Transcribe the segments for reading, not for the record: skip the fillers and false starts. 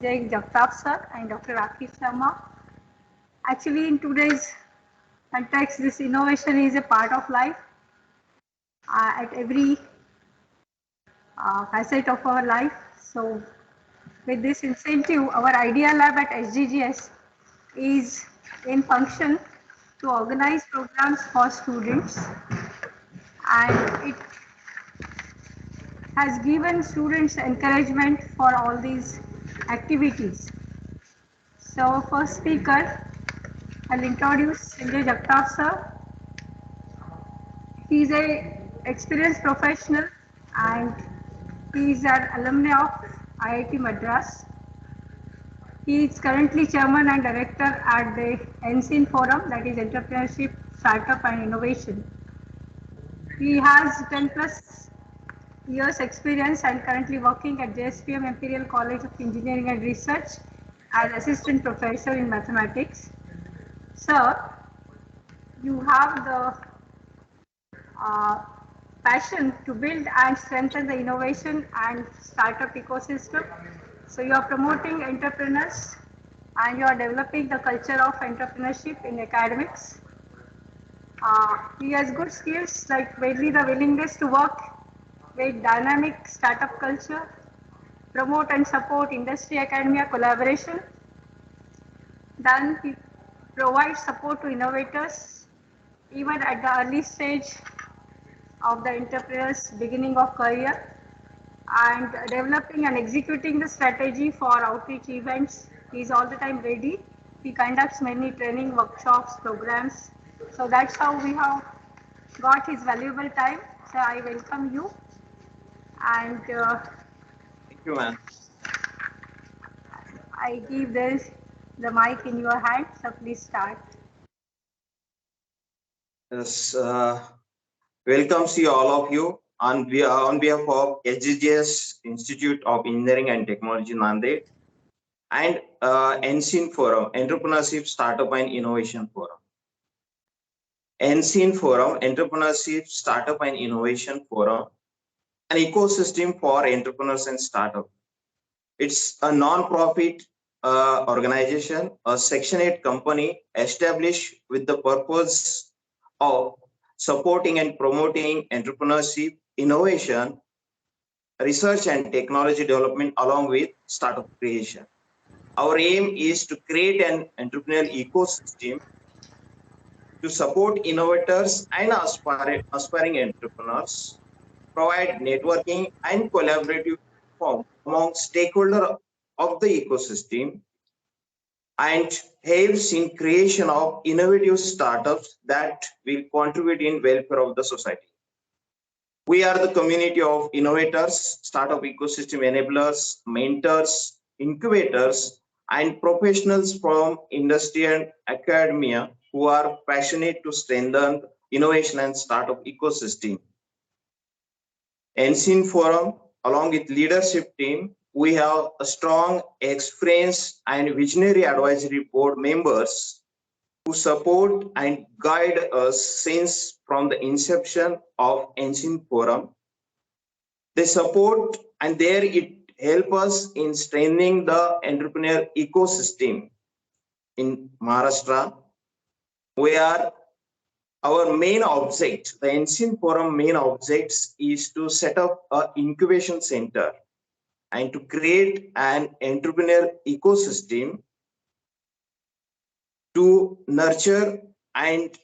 Sanjay Jagtap sir and Dr. Rakhi Sharma. Actually, in today's context, this innovation is a part of life at every facet of our life. So, with this incentive, our Idea Lab at SGGS is in function to organize programs for students, and it has given students encouragement for all these activities. So, first speaker, I'll introduce Sanjay Jagtap sir. He is a experienced professional and he is an alumni of IIT Madras. He is currently chairman and director at the ENSIN forum, that is Entrepreneurship, Startup and Innovation. He has 10 plus years experience and currently working at JSPM Imperial College of Engineering and Research as assistant professor in mathematics. Sir, you have the passion to build and strengthen the innovation and startup ecosystem. So you are promoting entrepreneurs and you are developing the culture of entrepreneurship in academics. He has good skills like mainly the willingness to work with dynamic startup culture, promote and support industry academia collaboration. Then he provides support to innovators even at the early stage of the entrepreneur's beginning of career, and developing and executing the strategy for outreach events. He is all the time ready. He conducts many training workshops, programs. So that's how we have got his valuable time. So I welcome you, and Thank you, ma'am. I give the mic in your hand. So please start. Yes, welcome to all of you on behalf of SGGS Institute of Engineering and Technology, Nanded, and ENSIN Forum, Entrepreneurship, Startup and Innovation Forum. ENSIN Forum, Entrepreneurship, Startup and Innovation Forum, an ecosystem for entrepreneurs and startups. It's a non-profit organization, a Section 8 company established with the purpose of supporting and promoting entrepreneurship, innovation, research and technology development along with startup creation. Our aim is to create an entrepreneurial ecosystem to support innovators and aspiring entrepreneurs, provide networking and collaborative form among stakeholders of the ecosystem, and helps in creation of innovative startups that will contribute in welfare of the society. We are the community of innovators, startup ecosystem enablers, mentors, incubators, and professionals from industry and academia who are passionate to strengthen innovation and startup ecosystem. ENSIN Forum, along with leadership team, we have a strong, experienced, and visionary advisory board members who support and guide us since from the inception of ENSIN Forum. They support and there it help us in strengthening the entrepreneur ecosystem in Maharashtra. We are our main object, the ENSIN Forum main objects is to set up an incubation center and to create an entrepreneur ecosystem to nurture and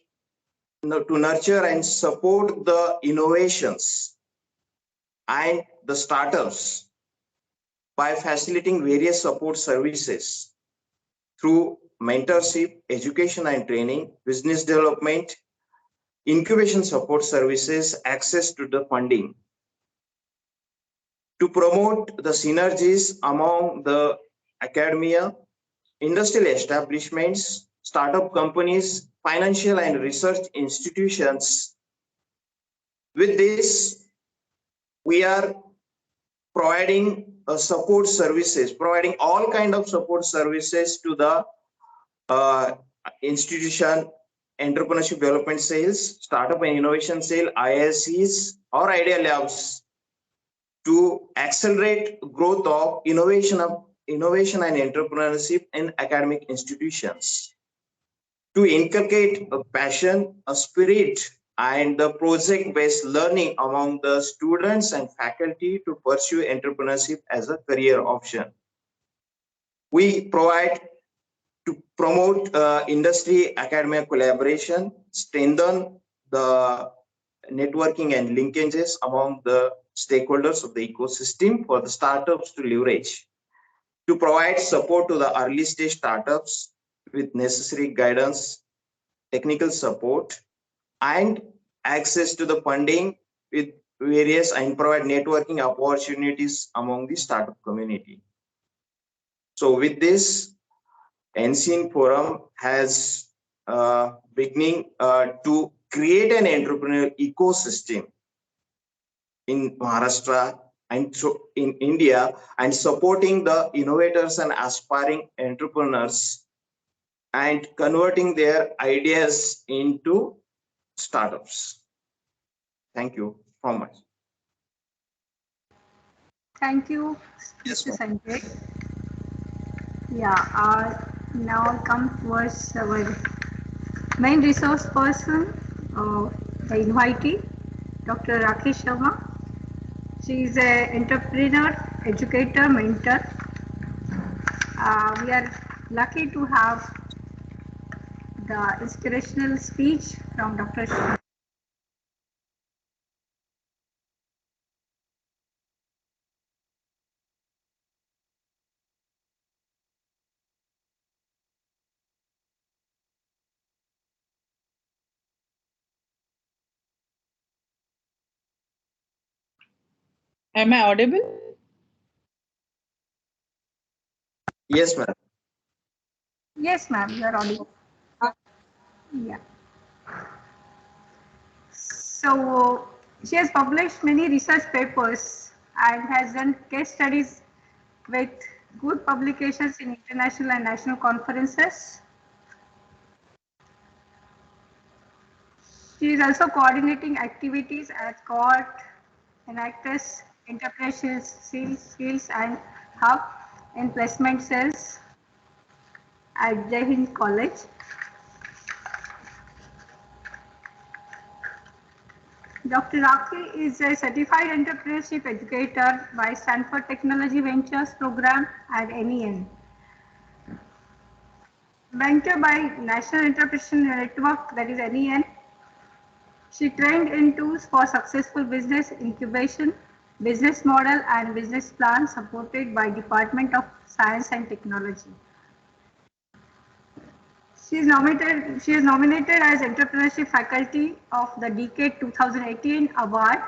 support the innovations and the startups by facilitating various support services through mentorship, education and training, business development, incubation support services, access to the funding. To promote the synergies among the academia, industrial establishments, startup companies, financial and research institutions. With this, we are providing support services, providing all kind of support services to the institution, entrepreneurship development sales, startup and innovation sale, ISCs or Idea Labs to accelerate growth of innovation of innovation and entrepreneurship in academic institutions, to inculcate a passion, a spirit, and the project-based learning among the students and faculty to pursue entrepreneurship as a career option. We provide to promote industry academic collaboration, strengthen the networking and linkages among the stakeholders of the ecosystem for the startups to leverage, to provide support to the early stage startups with necessary guidance, technical support, and access to the funding with various, and provide networking opportunities among the startup community. So with this, ENSIN forum has beginning to create an entrepreneurial ecosystem in Maharashtra and in India, and supporting the innovators and aspiring entrepreneurs and converting their ideas into startups. Thank you so much. Thank you, Yes, Mr. Sanjay. Yeah, now come towards our main resource person, the invitee, Dr. Rakhi Sharma. She is an entrepreneur, educator, mentor. We are lucky to have the inspirational speech from Dr. Sharma. Am I audible? Yes, ma'am. Yes, ma'am, you are audible. Yeah. So she has published many research papers and has done case studies with good publications in international and national conferences. She is also coordinating activities at CORT, ENACTES, Entrepreneurship Skills and Hub in placement cells at Jai Hind College. Dr. Rakhi is a certified entrepreneurship educator by Stanford Technology Ventures program at NEN. Mentor by National Entrepreneurship Network, that is NEN. She trained in tools for successful business incubation, business model and business plan supported by Department of Science and Technology. She is nominated as Entrepreneurship Faculty of the Decade 2018 Award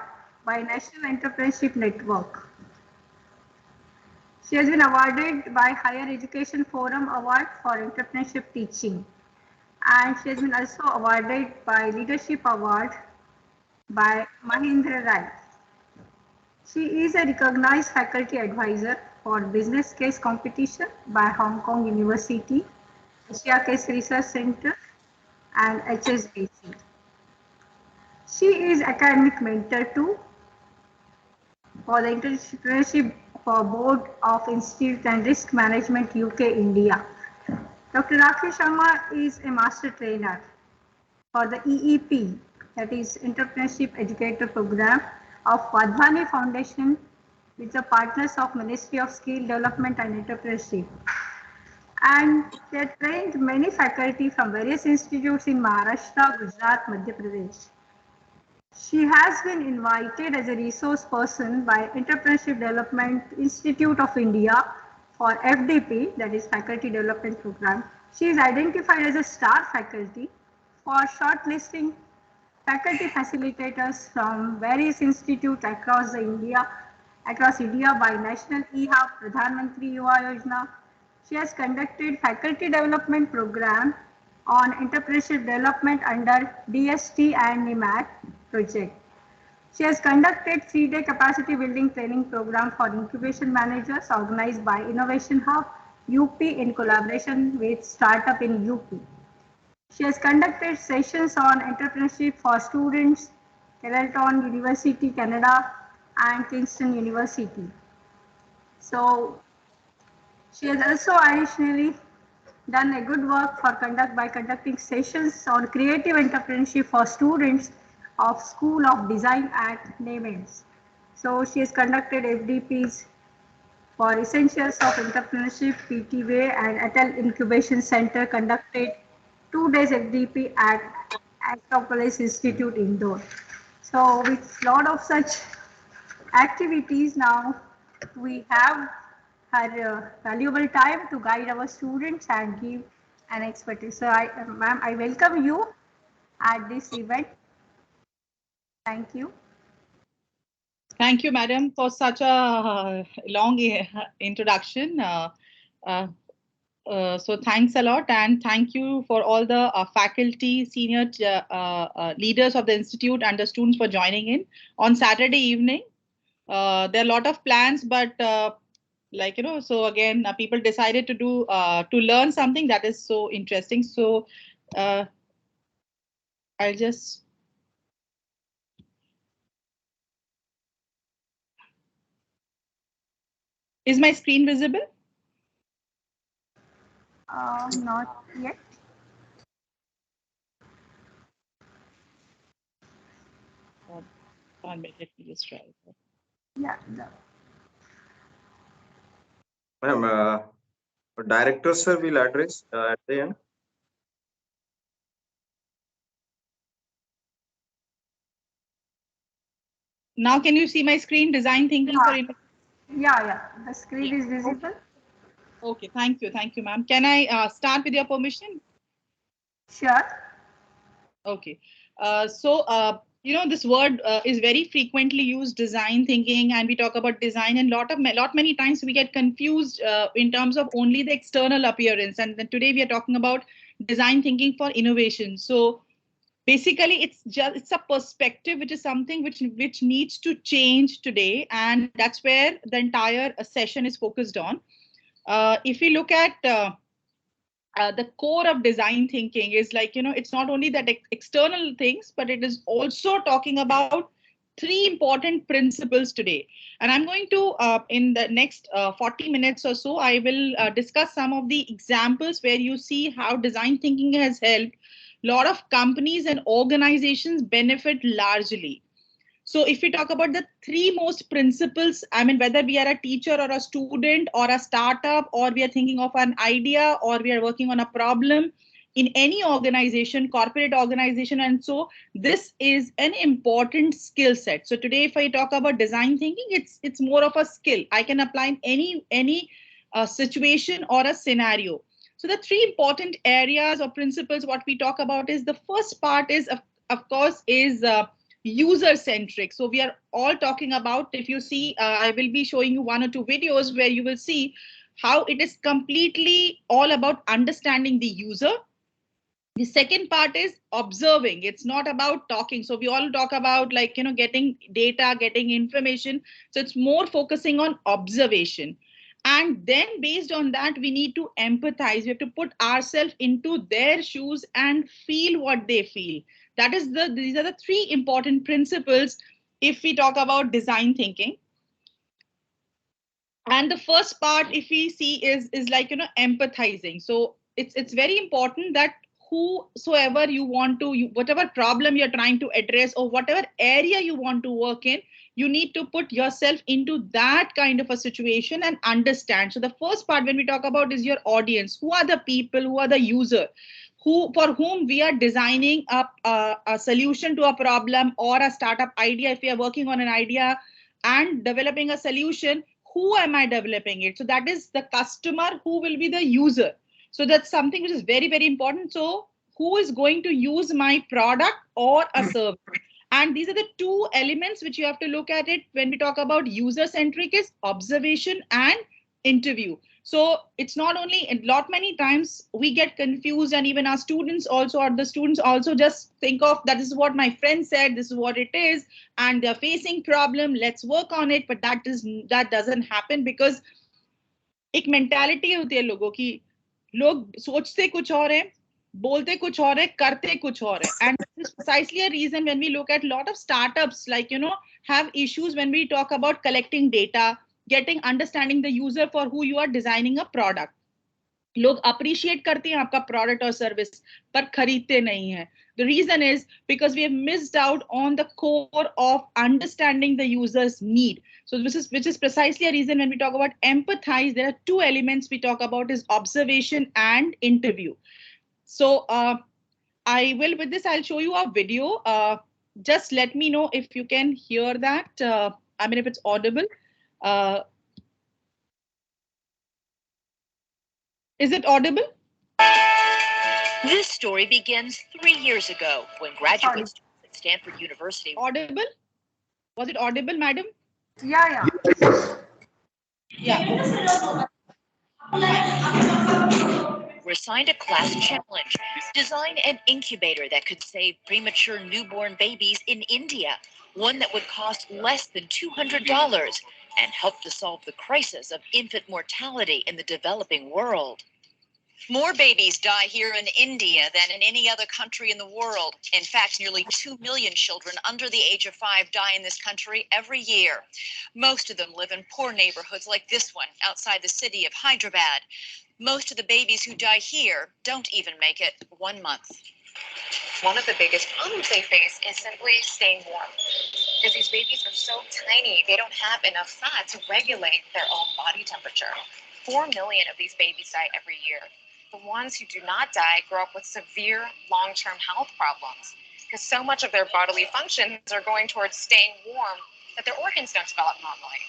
by National Entrepreneurship Network. She has been awarded by Higher Education Forum Award for Entrepreneurship Teaching, and she has been also awarded by Leadership Award by Mahindra Rai. She is a recognized faculty advisor for business case competition by Hong Kong University, Asia Case Research Center and HSBC. She is academic mentor too for the Entrepreneurship for Board of Institute and Risk Management UK India. Dr. Rakhi Sharma is a master trainer for the EEP, that is Entrepreneurship Educator Program of Wadhwani Foundation with the partners of Ministry of Skill Development and Entrepreneurship. And they have trained many faculty from various institutes in Maharashtra, Gujarat, Madhya Pradesh. She has been invited as a resource person by Entrepreneurship Development Institute of India for FDP, that is Faculty Development Program. She is identified as a star faculty for shortlisting faculty facilitators from various institutes across India by National E-Hub, Pradhan Mantri Yuva Yojana. She has conducted faculty development program on entrepreneurship development under DST and NIMAT project. She has conducted 3-day capacity building training program for incubation managers organized by Innovation Hub UP in collaboration with Startup in UP. She has conducted sessions on entrepreneurship for students, Carleton University, Canada and Kingston University. So She has also additionally done a good work for conducting sessions on creative entrepreneurship for students of School of Design at Nanded. So she has conducted FDPs for Essentials of Entrepreneurship, PTWA, and Atal Incubation Center conducted 2 days FDP at Acropolis Institute Indore. So with lot of such activities now, we have her valuable time to guide our students and give an expertise. So ma'am, I welcome you at this event. Thank you. Thank you, madam, for such a long introduction. So thanks a lot, and thank you for all the faculty, senior leaders of the institute and the students for joining in on Saturday evening. There are a lot of plans, but so again, people decided to do to learn something that is so interesting. So I'll just. Is my screen visible? Not yet. Let me just try. Yeah. Ma'am, director sir will address at the end. Now, can you see my screen? Design thinking for. Yeah. The screen is visible. Okay, thank you, ma'am. Can I start with your permission? Sure. Okay. This word is very frequently used, design thinking, and we talk about design, and many times we get confused in terms of only the external appearance. And then today we are talking about design thinking for innovation. So basically, it's a perspective, which is something which needs to change today, and that's where the entire session is focused on. If we look at the core of design thinking is it's not only that external things, but it is also talking about three important principles today. And I'm going to, in the next 40 minutes or so, I will discuss some of the examples where you see how design thinking has helped a lot of companies and organizations benefit largely. So if we talk about the three most principles, I mean, whether we are a teacher or a student or a startup, or we are thinking of an idea, or we are working on a problem in any organization, corporate organization, and so this is an important skill set. So today, if I talk about design thinking, it's more of a skill. I can apply in any situation or a scenario. So the three important areas or principles what we talk about is, the first part is, of course, is user centric. So we are all talking about, if you see, I will be showing you one or two videos where you will see how it is completely all about understanding the user. The second part is observing. It's not about talking. So we all talk about getting data, getting information. So it's more focusing on observation. And then based on that, we need to empathize. We have to put ourselves into their shoes and feel what they feel. These are the three important principles if we talk about design thinking. And the first part, if we see, is empathizing. So it's very important that whosoever you want to, whatever problem you're trying to address or whatever area you want to work in, you need to put yourself into that kind of a situation and understand. So the first part when we talk about is your audience. Who are the people, who are the user, for whom we are designing a solution to a problem or a startup idea. If we are working on an idea and developing a solution, who am I developing it? So that is the customer, who will be the user. So that's something which is very, very important. So who is going to use my product or a service? And these are the two elements which you have to look at it when we talk about user centric, is observation and interview. So it's not only, many times we get confused, and even our students also, or the students also just think of that is what my friend said, this is what it is, and they're facing problem, let's work on it. But that doesn't happen, because एक mentality होती है लोगों की, लोग सोचते कुछ और है, बोलते कुछ और है, करते कुछ और है. And this is precisely a reason when we look at a lot of startups have issues when we talk about collecting data. understanding the user for who you are designing a product. लोग appreciate करते हैं आपका product or service, पर खरीदते नहीं हैं. The reason is because we have missed out on the core of understanding the user's need. So which is precisely a reason when we talk about empathize, there are two elements we talk about is observation and interview. So with this, I'll show you a video. Just let me know if you can hear that. I mean, if it's audible. Is it audible? This story begins 3 years ago when graduate students at Stanford University. Audible? Was it audible, madam? Yeah. Were assigned a class challenge: design an incubator that could save premature newborn babies in India, one that would cost less than $200 and help to solve the crisis of infant mortality in the developing world. More babies die here in India than in any other country in the world. In fact, nearly 2 million children under the age of 5 die in this country every year. Most of them live in poor neighborhoods like this one outside the city of Hyderabad. Most of the babies who die here don't even make it 1 month. One of the biggest problems they face is simply staying warm. Because these babies are so tiny, they don't have enough fat to regulate their own body temperature. 4 million of these babies die every year. The ones who do not die grow up with severe long-term health problems because so much of their bodily functions are going towards staying warm that their organs don't develop normally.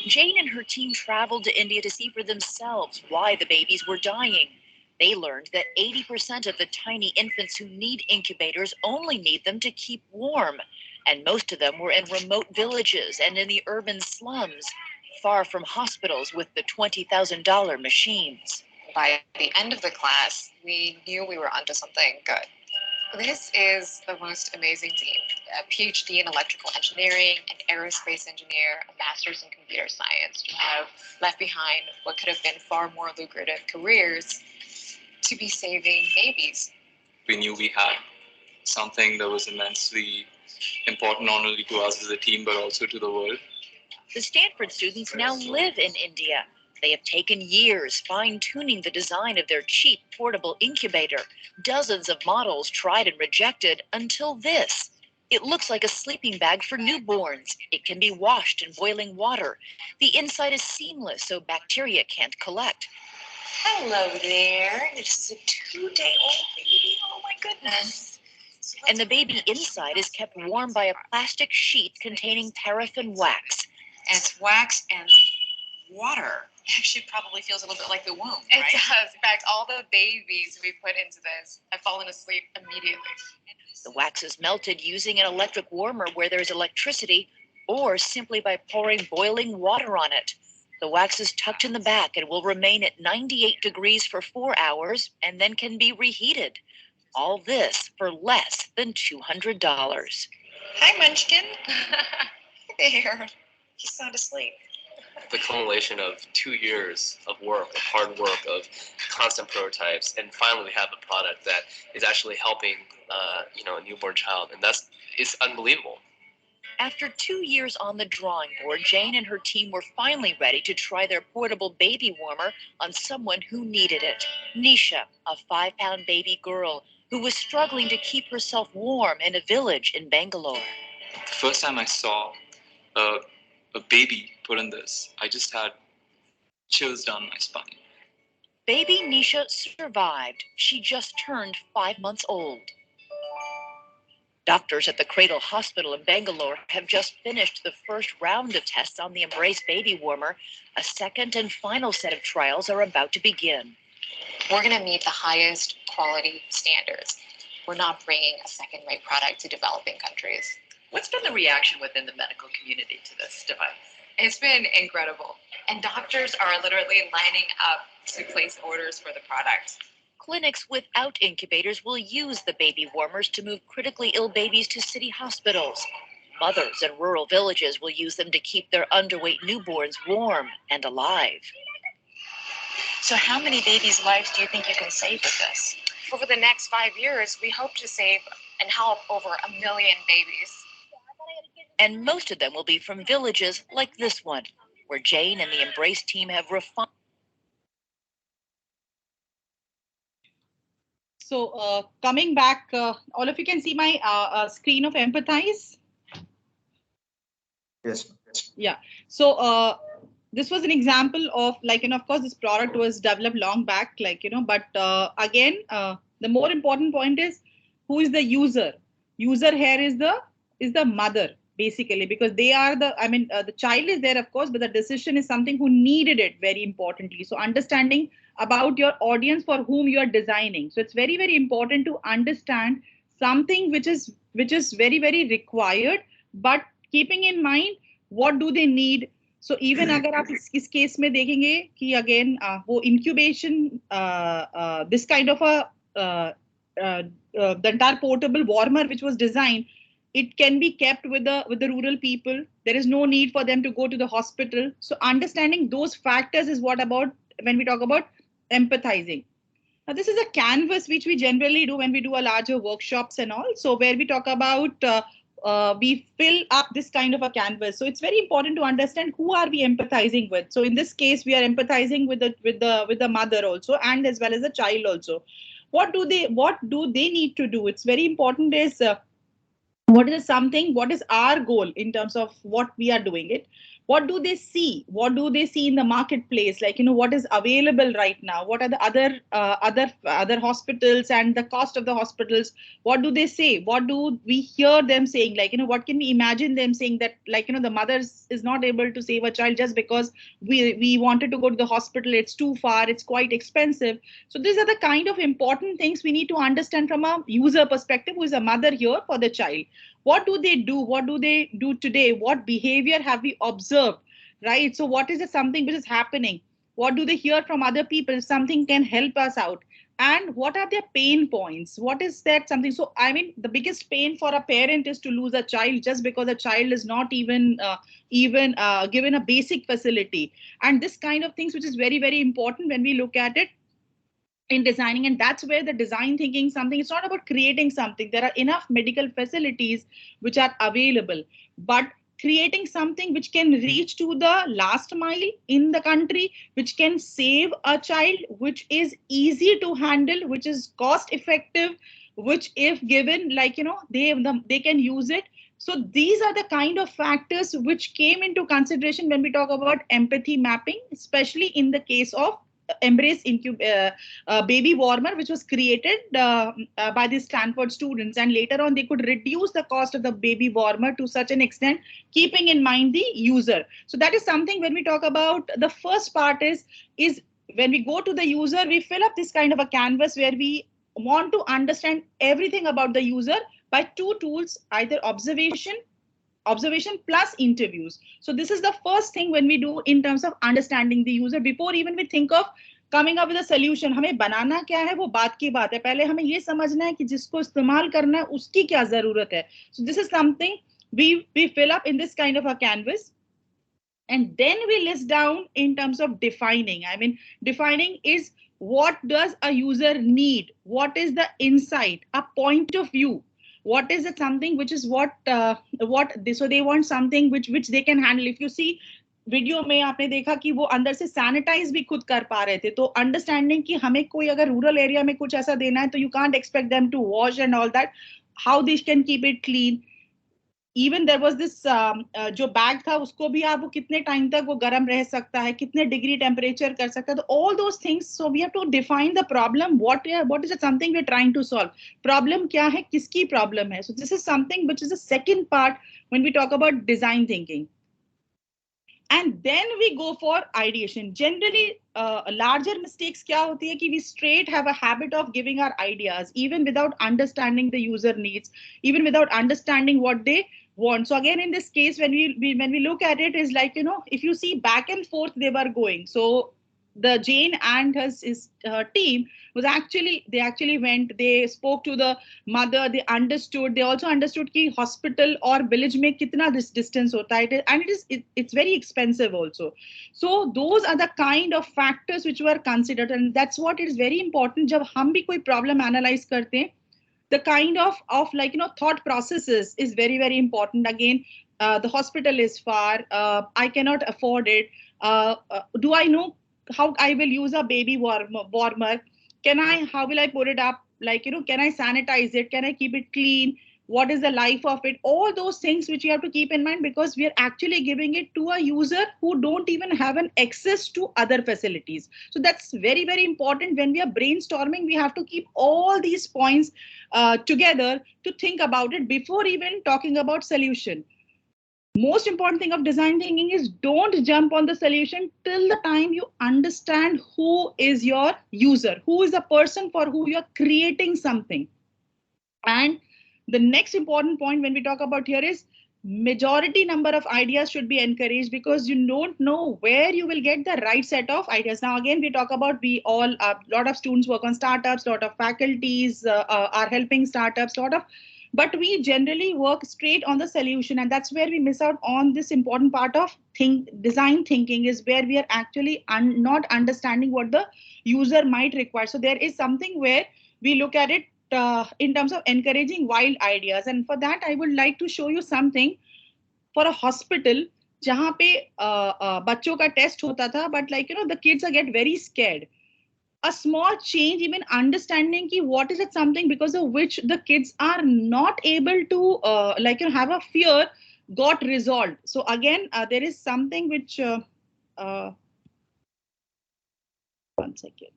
Jane and her team traveled to India to see for themselves why the babies were dying. They learned that 80% of the tiny infants who need incubators only need them to keep warm, and most of them were in remote villages and in the urban slums, far from hospitals with the $20,000 machines. By the end of the class, we knew we were onto something good. This is the most amazing team. A PhD in electrical engineering, an aerospace engineer, a master's in computer science, who have left behind what could have been far more lucrative careers to be saving babies. We knew we had something that was immensely important, not only to us as a team, but also to the world. The Stanford students now live in India. They have taken years fine-tuning the design of their cheap portable incubator. Dozens of models tried and rejected until this. It looks like a sleeping bag for newborns. It can be washed in boiling water. The inside is seamless so bacteria can't collect. Hello there. This is a 2-day-old baby. Oh my goodness. And the baby inside is kept warm by a plastic sheet containing paraffin wax. And it's wax and water. It actually probably feels a little bit like the womb, It right? does. In fact, all the babies we put into this have fallen asleep immediately. The wax is melted using an electric warmer where there's electricity, or simply by pouring boiling water on it. The wax is tucked in the back and will remain at 98 degrees for 4 hours and then can be reheated. All this for less than $200. Hi, Munchkin. There. He's sound asleep. The culmination of 2 years of work, of hard work, of constant prototypes, and finally we have a product that is actually helping, a newborn child, and it's unbelievable. After 2 years on the drawing board, Jane and her team were finally ready to try their portable baby warmer on someone who needed it. Nisha, a 5-pound baby girl who was struggling to keep herself warm in a village in Bangalore. The first time I saw a baby put in this, I just had chills down my spine. Baby Nisha survived. She just turned 5 months old. Doctors at the Cradle Hospital in Bangalore have just finished the first round of tests on the Embrace baby warmer. A second and final set of trials are about to begin. We're going to meet the highest quality standards. We're not bringing a second-rate product to developing countries. What's been the reaction within the medical community to this device? It's been incredible. And doctors are literally lining up to place orders for the product. Clinics without incubators will use the baby warmers to move critically ill babies to city hospitals. Mothers in rural villages will use them to keep their underweight newborns warm and alive. So how many babies' lives do you think you can save with this? Over the next 5 years, we hope to save and help over 1 million babies. And most of them will be from villages like this one, where Jane and the Embrace team have refined. So coming back, all of you can see my screen of Empathize. Yes. Yeah. So this was an example of, like, of course, this product was developed long back, but again, the more important point is who is the user. User here is the mother, basically, because they are the child is there, of course, but the decision is something who needed it very importantly. So understanding about your audience for whom you are designing. So it's very, very important to understand something which is very, very required, but keeping in mind what do they need. So even अगर आप इस case में देखेंगे कि again वो incubation this kind of a the entire portable warmer which was designed, it can be kept with the rural people. There is no need for them to go to the hospital. So understanding those factors is what about when we talk about empathizing. Now this is a canvas which we generally do when we do a larger workshops and all. So where we talk about we fill up this kind of a canvas. So it's very important to understand who are we empathizing with. So in this case, we are empathizing with the mother also, and as well as the child also. What do they need to do? It's very important is what is our goal in terms of what we are doing it. What do they see? What do they see in the marketplace? Like, what is available right now? What are the other hospitals and the cost of the hospitals? What do they say? What do we hear them saying? Like, what can we imagine them saying that, like, the mother is not able to save a child just because we wanted to go to the hospital. It's too far. It's quite expensive. So these are the kind of important things we need to understand from a user perspective, who is a mother here for the child. What do they do? What do they do today? What behavior have we observed, right? So what is it something which is happening? What do they hear from other people? Something can help us out. And what are their pain points? What is that something? So, I mean, the biggest pain for a parent is to lose a child just because a child is not even given a basic facility. And this kind of things, which is very, very important when we look at it in designing. And that's where the design thinking something, it's not about creating something. There are enough medical facilities which are available, but creating something which can reach to the last mile in the country, which can save a child, which is easy to handle, which is cost effective, which if given, like, they can use it. So these are the kind of factors which came into consideration when we talk about empathy mapping, especially in the case of Embrace baby warmer, which was created by the Stanford students, and later on they could reduce the cost of the baby warmer to such an extent, keeping in mind the user. So that is something when we talk about the first part is when we go to the user, we fill up this kind of a canvas where we want to understand everything about the user by two tools, either observation plus interviews. So this is the first thing when we do in terms of understanding the user. Before even we think of coming up with a solution, हमें बनाना क्या है वो बात की बात है, पहले हमें ये समझना है कि जिसको इस्तेमाल करना है उसकी क्या जरूरत है. So this is something we fill up in this kind of a canvas. And then we list down in terms of defining. I mean, defining is what does a user need? What is the insight, a point of view? What is it something which is so they want something which they can handle. If you see video में आपने देखा कि वो अंदर से sanitise भी खुद कर पा रहे थे. तो अंडरस्टैंडिंग कि हमें कोई अगर रूरल एरिया में कुछ ऐसा देना है तो you can't expect them to wash and all that, how they can keep it clean. Even there was this जो बैग था उसको भी आप वो कितने टाइम तक वो गर्म रह सकता है, कितने डिग्री टेम्परेचर कर सकता है. तो all those things. So we have to define the problem. What is it something we are trying to solve. Problem क्या है, किसकी प्रॉब्लम है. So this is something which is the second part when we talk about design thinking. And then we go for ideation. Generally, larger mistakes kya hoti hai ki we straight have a habit of giving our ideas even without understanding the user needs, even without understanding what they want. So again, in this case, when we look at it, is like, if you see back and forth they were going. So the Jane and her team was actually went, they spoke to the mother, they understood, they also understood ki hospital or village mein kitna this distance hota hai, and it's very expensive also. So those are the kind of factors which were considered, and that's what is very important. Jab hum bhi koi problem analyze karte hain, the kind of like thought processes is very, very important. Again, the hospital is far, I cannot afford it. Do I know how I will use a baby warmer? How will I put it up? Like, can I sanitize it? Can I keep it clean? What is the life of it? All those things which you have to keep in mind, because we are actually giving it to a user who don't even have an access to other facilities. So that's very, very important. When we are brainstorming, we have to keep all these points together to think about it before even talking about solution. Most important thing of design thinking is don't jump on the solution till the time you understand who is your user, who is the person for who you're creating something. And the next important point when we talk about here is majority number of ideas should be encouraged, because you don't know where you will get the right set of ideas. Now again, we talk about, we all, a lot of students work on startups, lot of faculties are helping startups, but we generally work straight on the solution, and that's where we miss out on this important part of design thinking, is where we are actually not understanding what the user might require. So there is something where we look at it in terms of encouraging wild ideas. And for that, I would like to show you something for a hospital जहाँ पे बच्चों का test होता था, but like the kids are get very scared. A small change, even understanding ki what is it something because of which the kids are not able to have a fear, got resolved. So again, there is something which one second.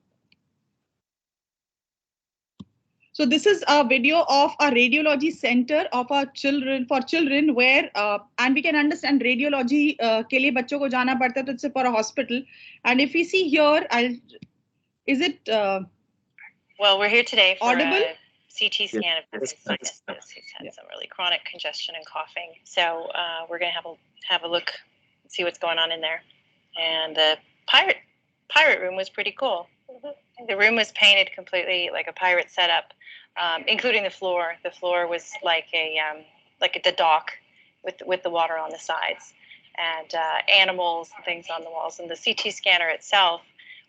So this is a video of a radiology center of our children, for children, where and we can understand radiology के लिए बच्चों को जाना पड़ता है, तो it's for a hospital. And if we see here, is it well, we're here today for audible? a CT scan of his sinus. He's had some really chronic congestion and coughing. So we're going to have a look, see what's going on in there. And the pirate room was pretty cool. The room was painted completely like a pirate setup, including the floor. The floor was like the dock with the water on the sides, and animals and things on the walls. And the CT scanner itself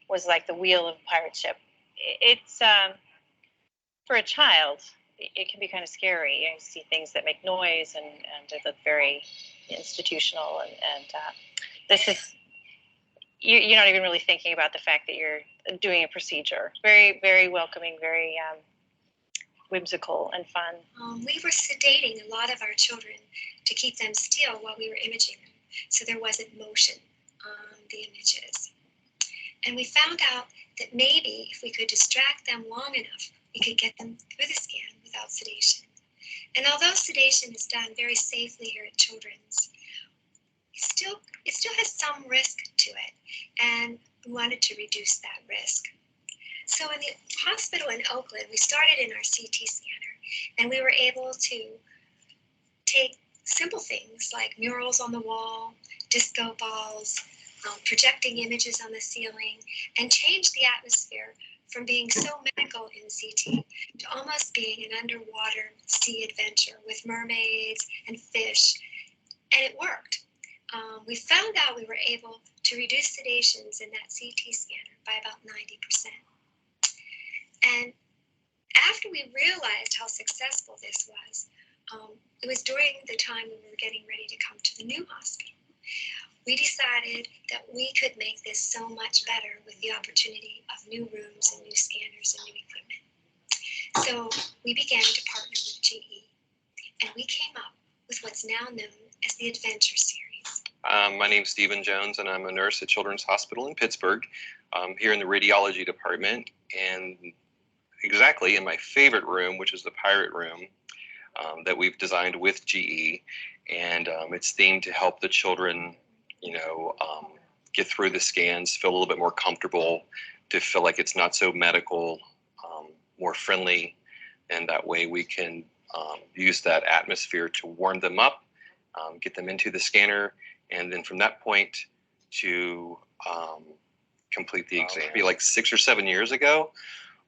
was like the wheel of a pirate ship. It's for a child, it can be kind of scary. You see things that make noise and they look very institutional. And this is, you're not even really thinking about the fact that you're doing a procedure. Very, very welcoming, very whimsical and fun. We were sedating a lot of our children to keep them still while we were imaging them, so there wasn't motion on the images. And we found out that maybe if we could distract them long enough, we could get them through the scan without sedation. And although sedation is done very safely here at Children's, it still has some risk to it, and we wanted to reduce that risk. So in the hospital in Oakland, we started in our CT scanner, and we were able to take simple things like murals on the wall, disco balls, projecting images on the ceiling, and change the atmosphere from being so medical in CT to almost being an underwater sea adventure with mermaids and fish, and it worked. We found out we were able to reduce sedations in that CT scanner by about 90%. And after we realized how successful this was, it was during the time when we were getting ready to come to the new hospital. We decided that we could make this so much better with the opportunity of new rooms and new scanners and new equipment. So we began to partner with GE, and we came up with what's now known as the Adventure Series. My name's Stephen Jones, and I'm a nurse at Children's Hospital in Pittsburgh, here in the radiology department, and exactly in my favorite room, which is the Pirate Room, that we've designed with GE, and it's themed to help the children, get through the scans, feel a little bit more comfortable, to feel like it's not so medical, more friendly, and that way we can use that atmosphere to warm them up, get them into the scanner, and then from that point to complete the exam. It'd be like 6 or 7 years ago,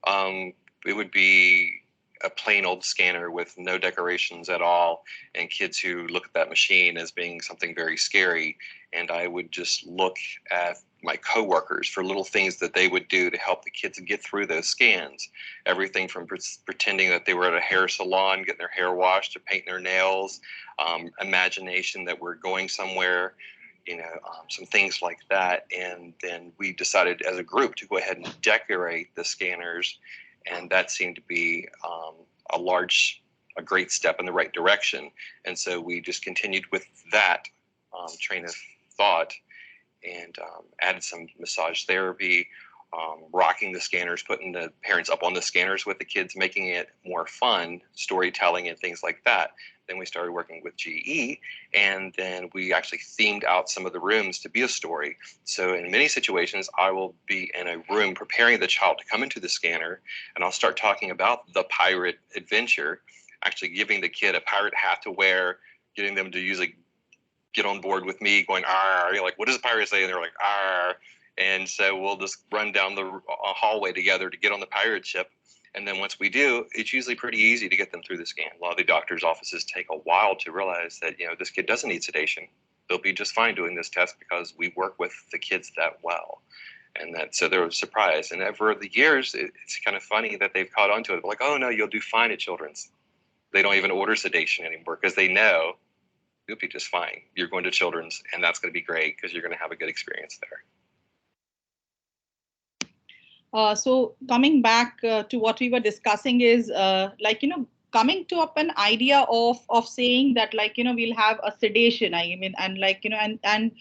it would be a plain old scanner with no decorations at all, and kids who look at that machine as being something very scary. And I would just look at my coworkers for little things that they would do to help the kids get through those scans. Everything from pretending that they were at a hair salon, getting their hair washed, to painting their nails, imagination that we're going somewhere, some things like that. And then we decided as a group to go ahead and decorate the scanners, and that seemed to be a great step in the right direction. And so we just continued with that train of thought, and added some massage therapy, rocking the scanners, putting the parents up on the scanners with the kids, making it more fun, storytelling and things like that. Then we started working with GE, and then we actually themed out some of the rooms to be a story. So in many situations, I will be in a room preparing the child to come into the scanner, and I'll start talking about the pirate adventure, actually giving the kid a pirate hat to wear, getting them to usually get on board with me, going, "Arr," you're like, "What does a pirate say?" And they're like, "Arr." And so we'll just run down the hallway together to get on the pirate ship. And then once we do, it's usually pretty easy to get them through the scan. A lot of the doctor's offices take a while to realize that, this kid doesn't need sedation. They'll be just fine doing this test because we work with the kids that well. And so they were surprised. And over the years, it's kind of funny that they've caught on to it. They're like, "Oh no, you'll do fine at Children's." They don't even order sedation anymore because they know you'll be just fine. You're going to Children's, and that's going to be great because you're going to have a good experience there. So coming back to what we were discussing is coming to up an idea of saying that we'll have a sedation, and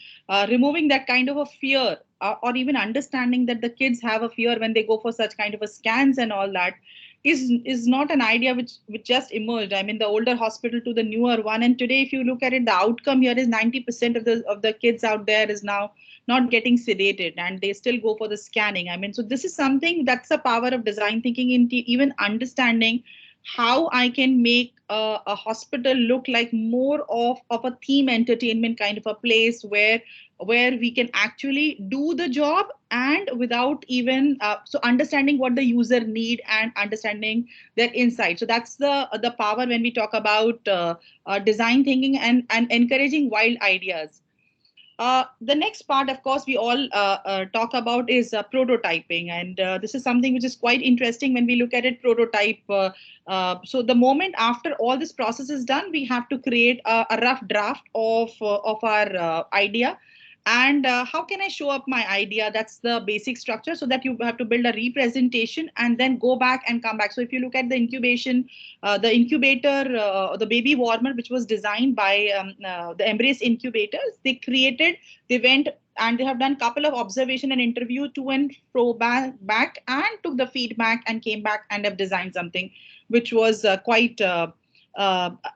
removing that kind of a fear, or even understanding that the kids have a fear when they go for such kind of a scans and all that is not an idea which just emerged. The older hospital to the newer one, and today if you look at it, the outcome here is 90% of the kids out there is now not getting sedated, and they still go for the scanning. So this is something that's the power of design thinking, into even understanding how I can make a hospital look like more of a theme entertainment kind of a place where we can actually do the job, and without even so understanding what the user need and understanding their insight. So that's the power when we talk about design thinking and encouraging wild ideas. The next part, of course, we all talk about is prototyping. And this is something which is quite interesting when we look at it, prototype. So the moment after all this process is done, we have to create a rough draft of our idea. And how can I show up my idea? That's the basic structure, so that you have to build a representation and then go back and come back. So if you look at the incubation, the incubator, the baby warmer, which was designed by the Embrace incubators, they went and they have done a couple of observation and interview to and fro back and took the feedback and came back and have designed something which was quite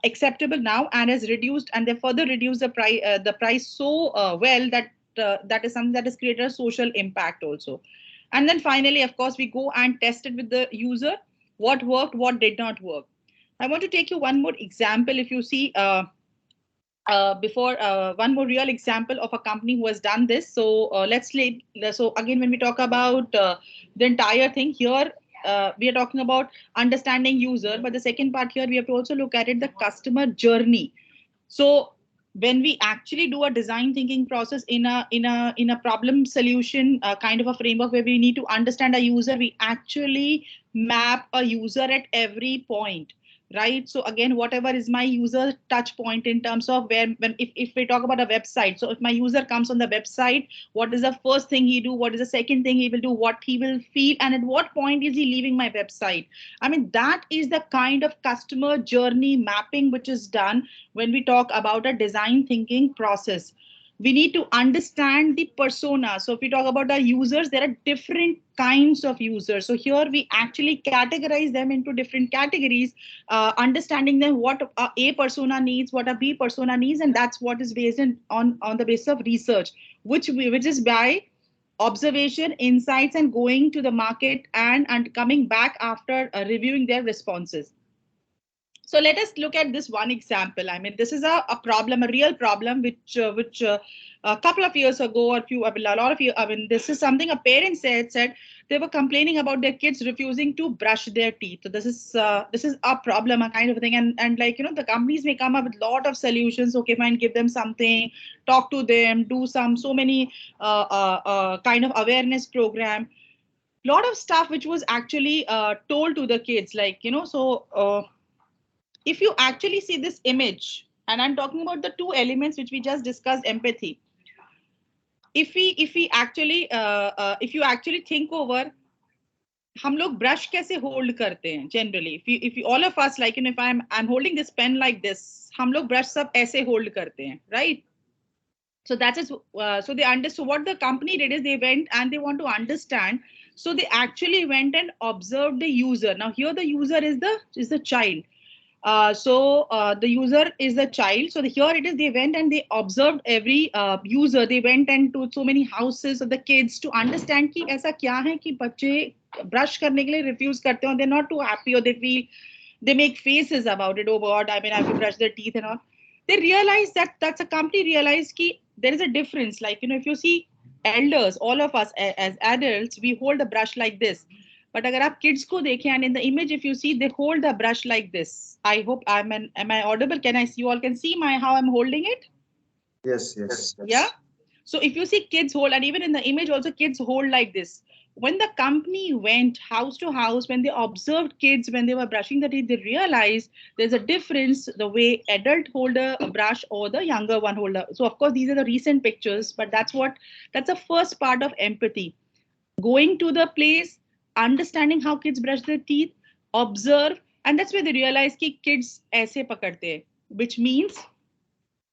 acceptable now, and has reduced, and they further reduced the price so well that that is something that has created a social impact also. And then finally, of course, we go and test it with the user, what worked, what did not work. I want to take you one more example. If you see one more real example of a company who has done this. So so again, when we talk about the entire thing here, we are talking about understanding user, but the second part here, we have to also look at it, the customer journey. So when we actually do a design thinking process in a problem solution kind of a framework where we need to understand a user, we actually map a user at every point. Right. So again, whatever is my user touch point in terms of if we talk about a website. So if my user comes on the website, what is the first thing he do? What is the second thing he will do? What he will feel? And at what point is he leaving my website? That is the kind of customer journey mapping which is done when we talk about a design thinking process. We need to understand the persona. So if we talk about our users, there are different kinds of users. So here we actually categorize them into different categories, understanding them what a persona needs, what a B persona needs, and that's what is based on the basis of research, which is by observation, insights, and going to the market and coming back after reviewing their responses. So let us look at this one example. I mean, this is a problem, a real problem, which a couple of years ago, or a lot of years, I mean, this is something a parent said they were complaining about their kids refusing to brush their teeth. So this is a problem, a kind of thing, and like, you know, the companies may come up with a lot of solutions. Okay, fine, give them something, talk to them, do so many kind of awareness program. Lot of stuff which was actually told to the kids, like, you know, so. If you actually see this image, and I'm talking about the two elements which we just discussed, empathy. If you actually think over, हम लोग brush कैसे hold करते हैं generally. If you all of us, like, you know, if I'm holding this pen like this, हम लोग brush सब ऐसे hold करते हैं, right? So that is so they understood what the company did is they went and they want to understand. So they actually went and observed the user. Now here the user is the child. The user is the child. So here it is, they went and they observed every user. They went and to so many houses of the kids to understand कि ऐसा क्या है कि बच्चे brush करने के लिए refuse करते हैं, they're not too happy, or they make faces about it. Oh God, I mean, I have to brush their teeth and all. They realized that's a company realized कि there is a difference. Like, you know, if you see elders, all of us as adults, we hold a brush like this. But अगर आप kids को देखें, and in the image, if you see, they hold the brush like this. I hope am I audible? Can I see, you all can see how I'm holding it? Yes. Yeah. So if you see kids hold, and even in the image also, kids hold like this. When the company went house to house, when they observed kids, when they were brushing their teeth, they realized there's a difference the way adult hold a brush or the younger one holder. So of course, these are the recent pictures, but that's the first part of empathy. Going to the place, understanding how kids brush their teeth, observe, and that's where they realize कि kids ऐसे पकड़ते हैं, which means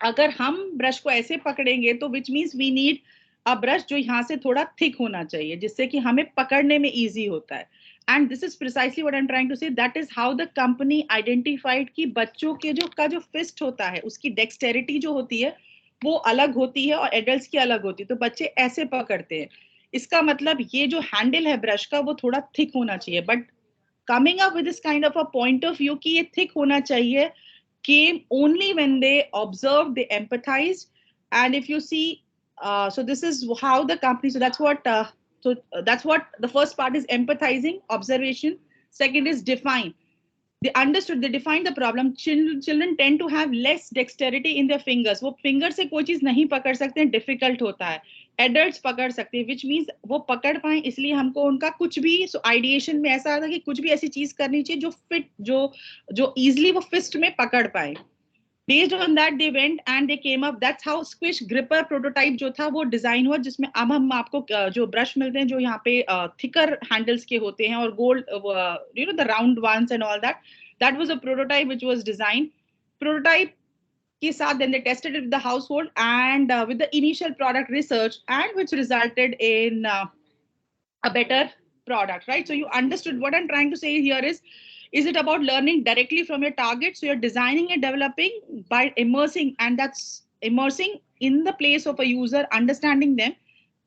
अगर हम brush को ऐसे पकड़ेंगे तो which means we need a brush जो यहाँ से थोड़ा thick होना चाहिए, जिससे कि हमें पकड़ने में easy होता है. And this is precisely what I'm trying to say. That is how the company identified कि बच्चों के जो fist होता है, उसकी dexterity जो होती है वो अलग होती है और adults की अलग होती है. तो बच्चे ऐसे पकड़ते हैं. इसका मतलब ये जो हैंडल है ब्रश का वो थोड़ा थिक होना चाहिए. But coming up with this kind of a point of view कि ये थिक होना चाहिए came only when they observed, they empathized. And if you see, so this is how the company, so that's what the first part is: empathizing, observation. Second is define. They understood, they defined the problem. Children tend to have less dexterity in their fingers. वो finger से कोई चीज नहीं पकड़ सकते हैं, difficult होता है. Adults पकड़ सकते हैं, which means वो पकड़ पाए, इसलिए हमको उनका कुछ भी, so ideation में ऐसा आता है कि कुछ भी ऐसी चीज करनी चाहिए जो fit, जो easily वो fist में पकड़ पाए. Based on that, they went and they came up. That's how squish gripper prototype जो था वो design हुआ, जिसमें अब हम आपको जो brush मिलते हैं जो यहाँ पे thicker handles के होते हैं और gold, you know, the round ones and all that. That was a prototype which was designed. Prototype के साथ then they tested it with the household and with the initial product research, and which resulted in a better product, right? So you understood what I'm trying to say here is it about learning directly from your target? So you're designing and developing by immersing, and that's immersing in the place of a user, understanding them,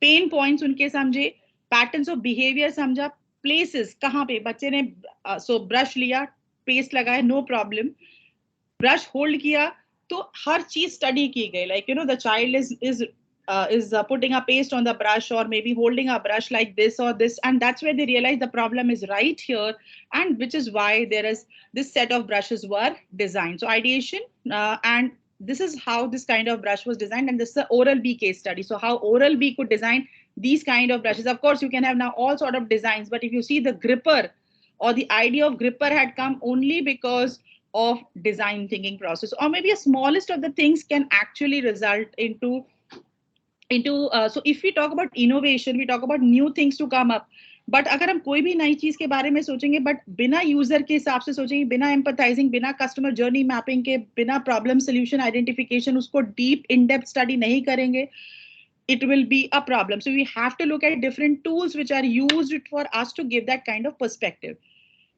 pain points उनके समझे, patterns of behavior समझा, places कहाँ पे बच्चे ने so brush लिया, paste लगाया, no problem, brush hold किया, तो हर चीज study की गई, like, you know, the child is putting a paste on the brush or maybe holding a brush like this or this, and that's where they realize the problem is right here, and which is why there is this set of brushes were designed. So ideation, and this is how this kind of brush was designed, and this is the Oral-B case study. So how Oral-B could design these kind of brushes. Of course, you can have now all sort of designs, but if you see the gripper or the idea of gripper had come only because of design thinking process, or maybe a smallest of the things can actually result into so if we talk about innovation, we talk about new things to come up, but अगर हम कोई भी नई चीज के बारे में सोचेंगे but बिना यूजर के हिसाब से सोचेंगे, बिना एम्पथाइजिंग, बिना कस्टमर जर्नी मैपिंग के, बिना प्रॉब्लम सोल्यूशन आइडेंटिफिकेशन, उसको डीप इन डेप्थ स्टडी नहीं करेंगे, it will be a problem. So we have to look at different tools which are used for us to give that kind of perspective.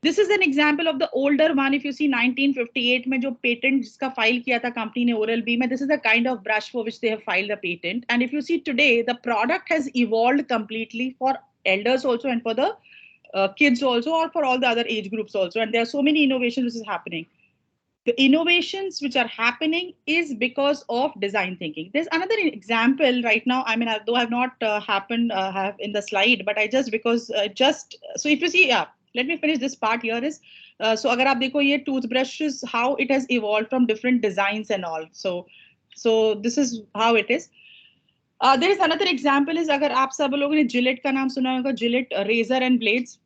This is an example of the older one. If you see 1958 में जो patent जिसका file किया था company ने Oral-B में, this is the kind of brush for which they have filed the patent. And if you see today, the product has evolved completely for elders also and for the kids also, or for all the other age groups also. And there are so many innovations which is happening. the innovations which are happening is because of design thinking. There's another example right now. I mean, though I've not have in the slide, but I just because so if you see, yeah, let me finish this part here is. So agar aap dekho ye toothbrushes, how it has evolved from different designs and all. So this is how it is. There is another example is अगर आप सब लोगों ने Gillette का नाम सुना होगा, Gillette razor and blades.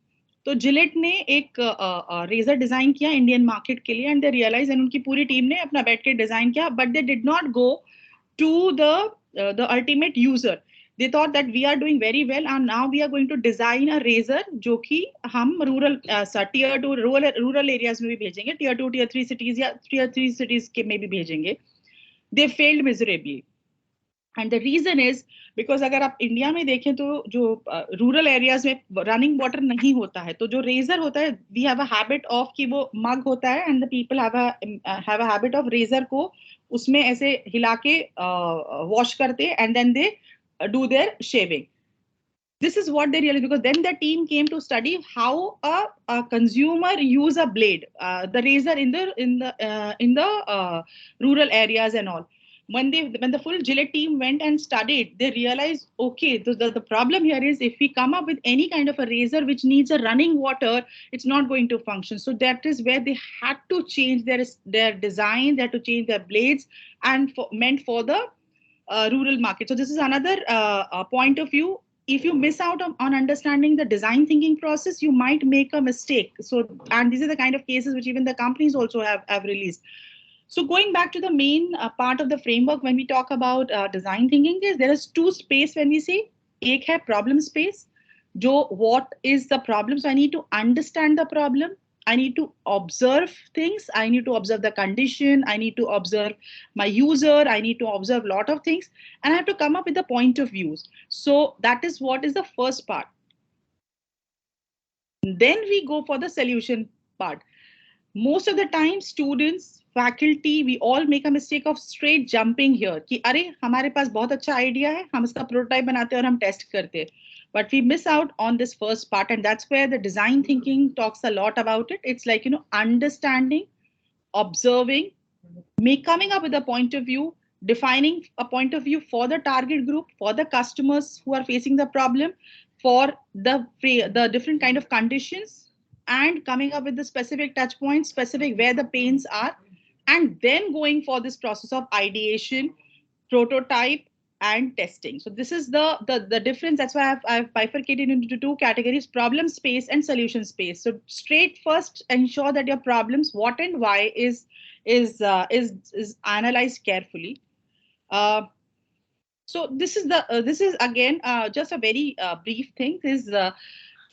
तो जिलेट ने एक रेजर डिजाइन किया इंडियन मार्केट के लिए एंड दे रियलाइज एंड उनकी पूरी टीम ने अपना बैठ के डिजाइन किया, but they did not go to the ultimate user. They thought that we are doing very well and now we are going to design a razor जो कि हम रूरल tier 2 रूरल एरियाज में भी भेजेंगे, tier 2 tier 3 cities या tier 3 cities के में भी भेजेंगे. They failed miserably. And the reason is because अगर आप इंडिया में देखें तो जो रूरल एरियाज में रनिंग वाटर नहीं होता है, तो जो रेजर होता है, we have a habit of कि वो मग होता है and the people have a habit of razor को उसमें ऐसे हिला के वॉश करते and then they do their shaving. This is what they realized, because then the team came to study how a consumer use a blade, the razor in the rural areas and all. When the full Gillette team went and studied, they realized, okay, the problem here is if we come up with any kind of a razor which needs a running water, it's not going to function. So that is where they had to change their design, they had to change their blades and meant for the rural market. So this is another point of view. If you miss out on understanding the design thinking process, you might make a mistake. So, and these are the kind of cases which even the companies also have released. So going back to the main part of the framework, when we talk about design thinking, there is two space when we say. Ek hai problem space. What is the problem? So I need to understand the problem. I need to observe things. I need to observe the condition. I need to observe my user. I need to observe a lot of things. And I have to come up with the point of views. So that is what is the first part. Then we go for the solution part. Most of the time, students, faculty, we all make a mistake of straight jumping here. कि अरे हमारे पास बहुत अच्छा idea है, हम इसका prototype बनाते हैं और हम test करते हैं. But we miss out on this first part, and that's where the design thinking talks a lot about it. It's like, understanding, observing, coming up with a point of view, defining a point of view for the target group, for the customers who are facing the problem, for the different kind of conditions, and coming up with the specific touch points, specific where the pains are, and then going for this process of ideation, prototype, and testing. So this is the difference. That's why I've bifurcated into two categories: problem space and solution space. So straight first, ensure that your problems, what and why, is analyzed carefully. So this is again just a very brief thing.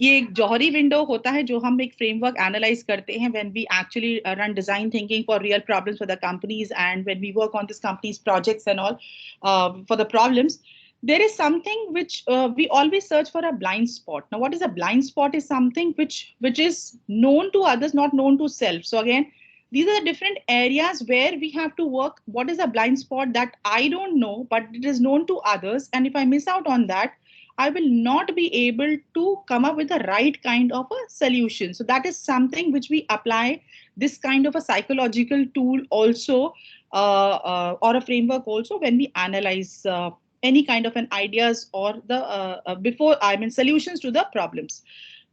ये एक जौहरी window होता है जो हम एक framework analyse करते हैं when we actually run design thinking for real problems for the companies and when we work on this company's projects and all for the problems. There is something which we always search for a blind spot. Now, what is a blind spot is something which is known to others, not known to self. So again, these are the different areas where we have to work. What is a blind spot that I don't know, but it is known to others? And if I miss out on that, I will not be able to come up with the right kind of a solution. So that is something which we apply this kind of a psychological tool also or a framework also when we analyze any kind of an ideas or the solutions to the problems.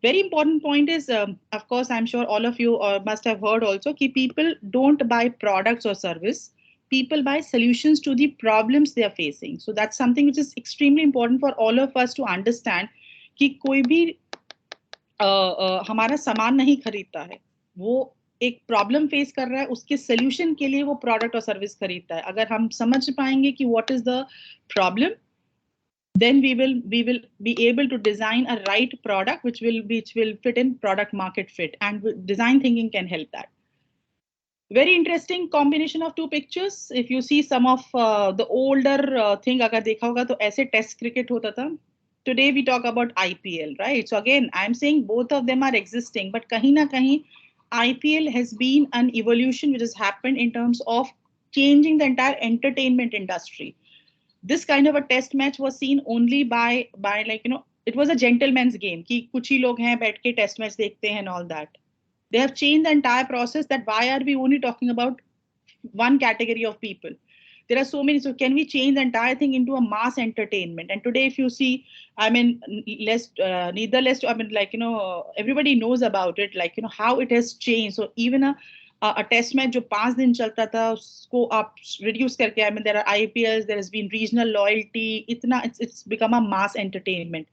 Very important point is, of course, I'm sure all of you must have heard also, that people don't buy products or service. People buy solutions to the problems they are facing. So that's something which is extremely important for all of us to understand कि कोई भी हमारा सामान नहीं खरीदता है, वो एक प्रॉब्लम फेस कर रहा है, उसके सॉल्यूशन के लिए वो प्रोडक्ट और सर्विस खरीदता है. अगर हम समझ पाएंगे कि what is the problem, then we will be able to design a right product which will fit in product market fit, and design thinking can help that. Very interesting combination of two pictures. If you see some of the older thing, अगर देखा होगा तो ऐसे test cricket होता था. Today we talk about IPL, right? So again, I'm saying both of them are existing, but kahin na kahin, IPL has been an evolution which has happened in terms of changing the entire entertainment industry. This kind of a test match was seen only by like, it was a gentleman's game कि कुछ ही लोग हैं बैठ के test match देखते हैं and all that. They have changed the entire process, that why are we only talking about one category of people? There are so many. So can we change the entire thing into a mass entertainment? And today, if you see, I mean, neither less, I mean, like, everybody knows about it, like, how it has changed. So even a test match जो 5 दिन चलता था उसको आप reduce करके, I mean, there are IPLs, there has been regional loyalty, it's become a mass entertainment.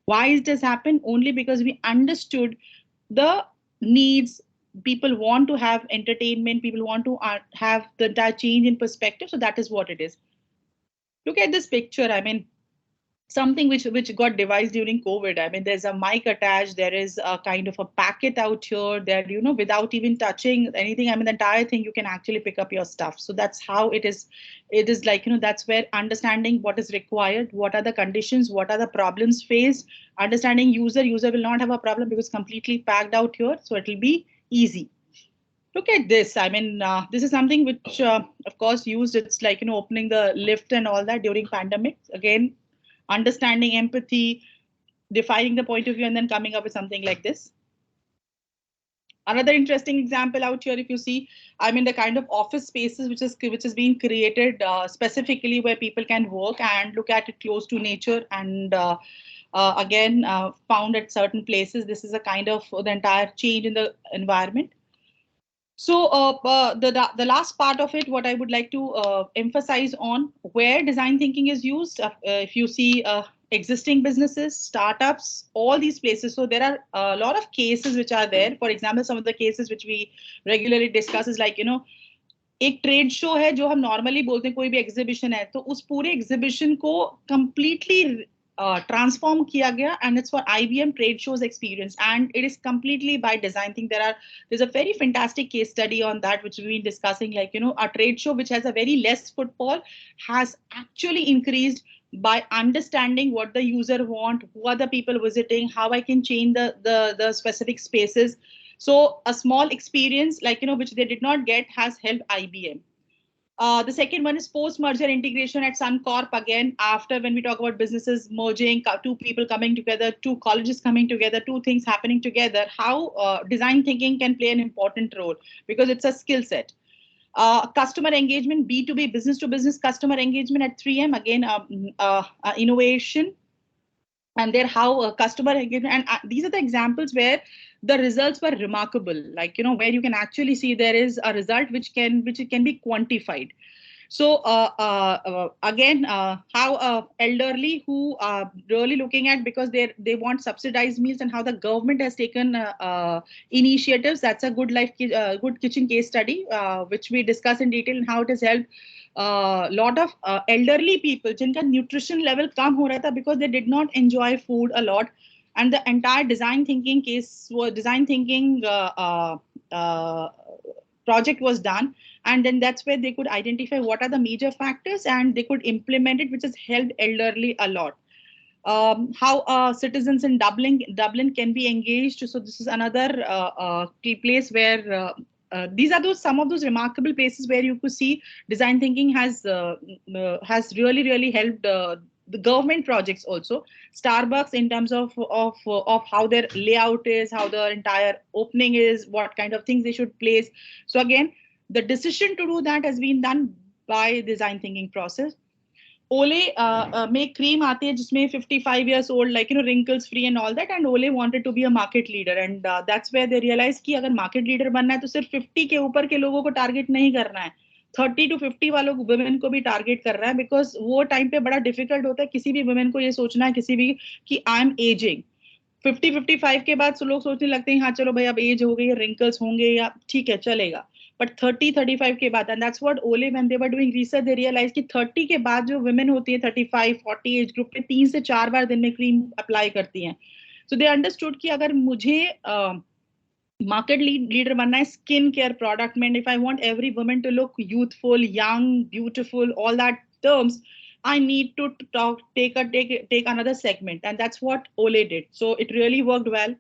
Why it has happened? Only because we understood the needs. People want to have entertainment, people want to have the entire change in perspective. So that is what it is. Look at this picture. I mean, something which got devised during COVID. I mean, there's a mic attached, there is a kind of a packet out here that, without even touching anything, I mean, the entire thing, you can actually pick up your stuff. So that's how it is. It is like, that's where understanding what is required, what are the conditions, what are the problems faced, understanding user will not have a problem because completely packed out here. So it will be easy. Look at this. I mean, this is something which, of course, used. It's like, opening the lift and all that during pandemic. Again, understanding empathy, defining the point of view, and then coming up with something like this. Another interesting example out here, if you see, I mean, the kind of office spaces which is being created specifically where people can work and look at it close to nature, and again, found at certain places. This is a kind of the entire change in the environment. So the last part of it, what I would like to emphasize on, where design thinking is used, if you see existing businesses, startups, all these places. So there are a lot of cases which are there. For example, some of the cases which we regularly discuss is like, एक trade show है जो हम normally बोलते हैं, कोई भी exhibition है, तो उस पूरे एग्जीबिशन को completely transform kiya gaya, and it's for IBM trade shows experience, and it is completely by design. I think there's a very fantastic case study on that which we've been discussing, like, a trade show which has a very less footfall has actually increased by understanding what the user want, who are the people visiting, how I can change the specific spaces. So a small experience, like, which they did not get, has helped IBM. The second one is post-merger integration at Suncorp. Again, after when we talk about businesses merging, two people coming together, two colleges coming together, two things happening together, how design thinking can play an important role because it's a skill set. Customer engagement, B2B, business-to-business customer engagement at 3M. Again, innovation. And there how customer engagement, and these are the examples where the results were remarkable, like, where you can actually see there is a result which can be quantified. So again, how elderly who are really looking at, because they want subsidized meals, and how the government has taken initiatives. That's a good good kitchen case study, which we discuss in detail, and how it has helped lot of elderly people jinka nutrition level kam ho raha tha because they did not enjoy food a lot, and the entire design thinking project was done, and then that's where they could identify what are the major factors and they could implement it, which has helped elderly a lot. How citizens in Dublin can be engaged. So this is another key place where these are some of those remarkable places where you could see design thinking has really helped the government projects also. Starbucks, in terms of how their layout is, how the entire opening is, what kind of things they should place. So again, the decision to do that has been done by design thinking process. Ole make cream aate hai jisme 55 years old, like, wrinkles free and all that, and Ole wanted to be a market leader, and that's where they realized कि अगर market leader बनना है तो सिर्फ 50 के ऊपर के लोगों को target नहीं करना है, 30 to 50 वालों को women को भी target कर रहा है, because वो time पे बड़ा difficult होता है किसी भी women को ये सोचना है किसी भी कि I am aging. 50-55 के बाद लोग सोचने लगते हैं हाँ चलो भाई अब एज हो गई, wrinkles होंगे या ठीक है चलेगा. But 30-35 के बाद, and that's what Ole, when they were doing research, they realized कि 30 के बाद जो women होती है 35-40 एज ग्रुप में 3 से 4 बार दिन में क्रीम अप्लाई करती हैं. So they understood कि अगर मुझे market leader बनना है skin care product में, if I want every woman to look youthful, young, beautiful, all that terms, I need to take another segment, and that's what Ole did. So it really worked well.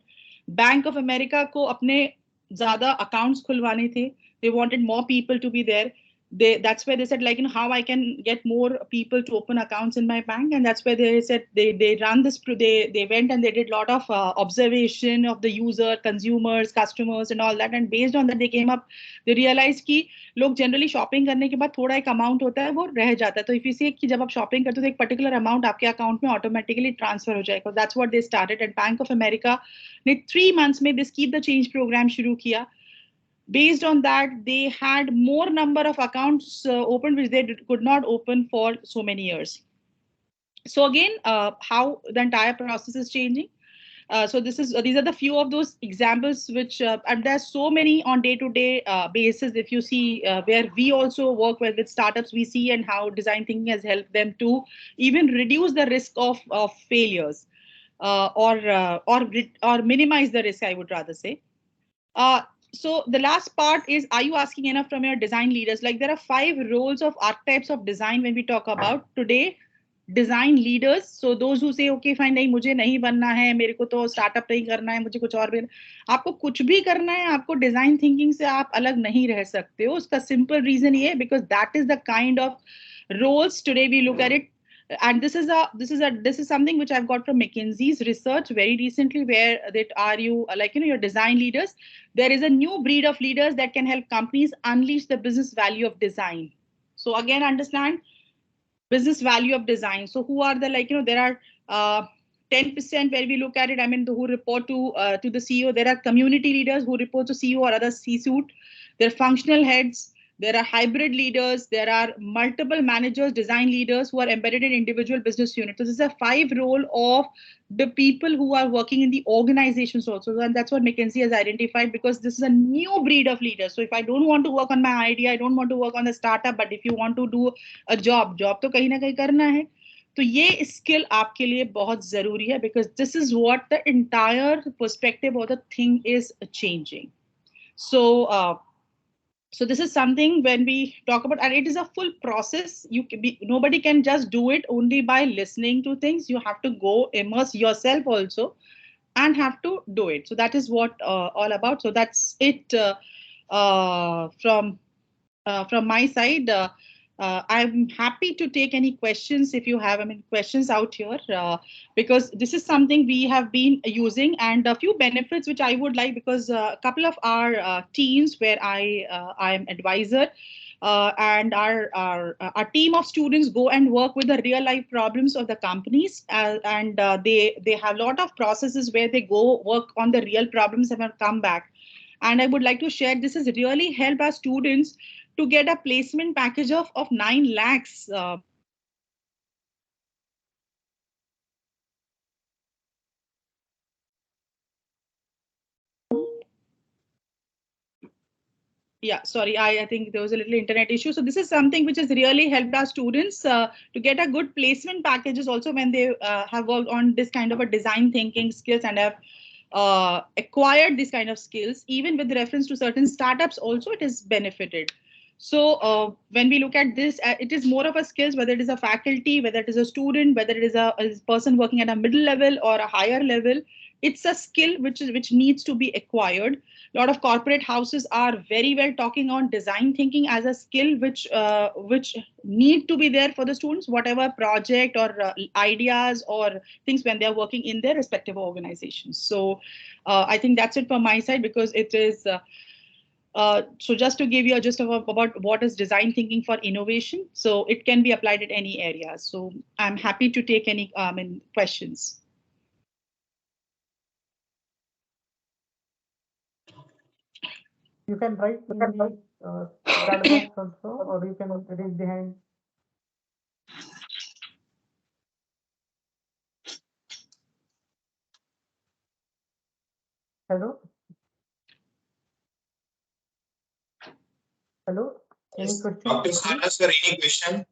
Bank of America को अपने ज़्यादा accounts खुलवाने थे. They wanted more people to be there. that's where they said, like, how I can get more people to open accounts in my bank. And that's where they said they run this, they went and they did a lot of observation of the user, consumers, customers and all that. And based on that, they came up, they realized कि लोग generally shopping करने के बाद थोड़ा एक amount होता है वो रह जाता है. तो if you see कि जब आप shopping करते हो तो एक particular amount आपके account में automatically transfer हो जाएगा. That's what they started. And Bank of America ने 3 months में this Keep the Change program शुरू किया. Based on that, they had more number of accounts opened, which they could not open for so many years. So again, how the entire process is changing. So these are the few of those examples which, and there's so many on day-to-day basis. If you see where we also work with startups, we see and how design thinking has helped them to even reduce the risk of failures or minimize the risk, I would rather say. So the last part is, are you asking enough from your design leaders? Like there are 5 roles of archetypes of design when we talk about today, design leaders. So those who say, okay, fine, नहीं मुझे नहीं बनना है, मेरे को तो startup नहीं करना है, मुझे कुछ और भी, आपको कुछ भी करना है, आपको design thinking से आप अलग नहीं रह सकते हो. उसका simple reason ये है because that is the kind of roles today we look at it. And this is something which I've got from McKinsey's research very recently, where that are you like your design leaders. There is a new breed of leaders that can help companies unleash the business value of design. So again, understand business value of design. So who are the there are 10% where we look at it. I mean, who report to the CEO. There are community leaders who report to CEO or other C-suite. There are functional heads. There are hybrid leaders. There are multiple managers, design leaders who are embedded in individual business units. So this is a 5 role of the people who are working in the organizations also. And that's what McKinsey has identified, because this is a new breed of leaders. So if I don't want to work on my idea, I don't want to work on the startup, but if you want to do a job तो कहीं ना कहीं करना है. तो ये skill आपके लिए बहुत जरूरी है, because this is what the entire perspective of the thing is changing. So this is something when we talk about, and it is a full process. Nobody can just do it only by listening to things. You have to go immerse yourself also and have to do it. So that is what all about. So that's it from my side. I'm happy to take any questions if you have, questions out here, because this is something we have been using, and a few benefits which I would like, because a couple of our teams where I am advisor, and our team of students go and work with the real life problems of the companies, and they have a lot of processes where they go work on the real problems and come back. And I would like to share, this has really helped our students to get a placement package of 9 lakhs. Yeah, sorry, I think there was a little internet issue. So this is something which has really helped our students to get a good placement packages also when they have worked on this kind of a design thinking skills and have acquired this kind of skills. Even with reference to certain startups also, it has benefited. So when we look at this, it is more of a skills, whether it is a faculty, whether it is a student, whether it is a person working at a middle level or a higher level, it's a skill which needs to be acquired. A lot of corporate houses are very well talking on design thinking as a skill which need to be there for the students, whatever project or ideas or things when they're working in their respective organizations. So I think that's it from my side, because it is so just to give you a gist of about what is design thinking for innovation. So it can be applied at any area. So I'm happy to take any questions. You can write in the chat box also, or you can raise the hand. Hello? Hello? Any question? Dr. Sharma, sir, any question?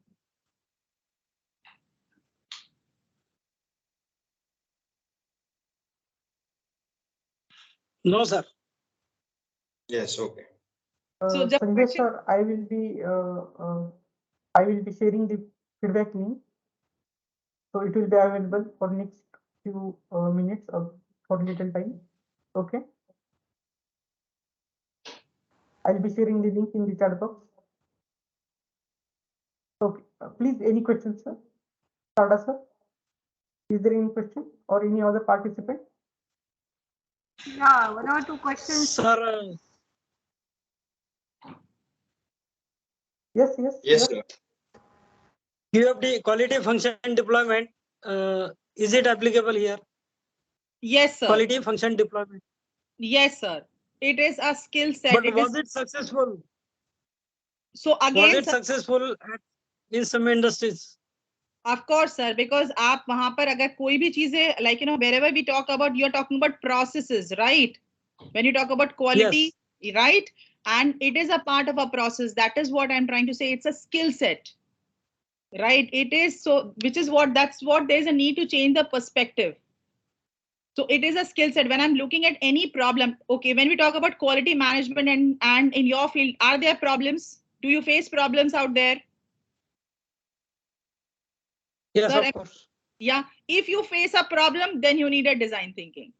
No, sir. Yes, okay. So the Sanjay sir, I will be sharing the feedback link. So it will be available for next few minutes or for little time. Okay. I'll be sharing the link in the chat box. Okay, please, any questions, sir? Sada, sir, is there any question or any other participant? Yeah, 1 or 2 questions. Sir, Yes, Yes, sir. QFD, quality function deployment, is it applicable here? Yes, sir. Quality function deployment. Yes, sir. It is a skill set. But was it successful? So again, was it sir, successful in some industries? Of course, sir, because आप वहां पर अगर कोई भी चीजें like wherever we talk about, you're talking about processes, right? When you talk about quality, right? And it is a part of a process. That is what I'm trying to say. It's a skill set, right? It is so, which is what that's what there's a need to change the perspective. So it is a skill set. When I'm looking at any problem, okay, when we talk about quality management and in your field, are there problems? Do you face problems out there? Yes, Sir, of course. Yeah, if you face a problem, then you need a design thinking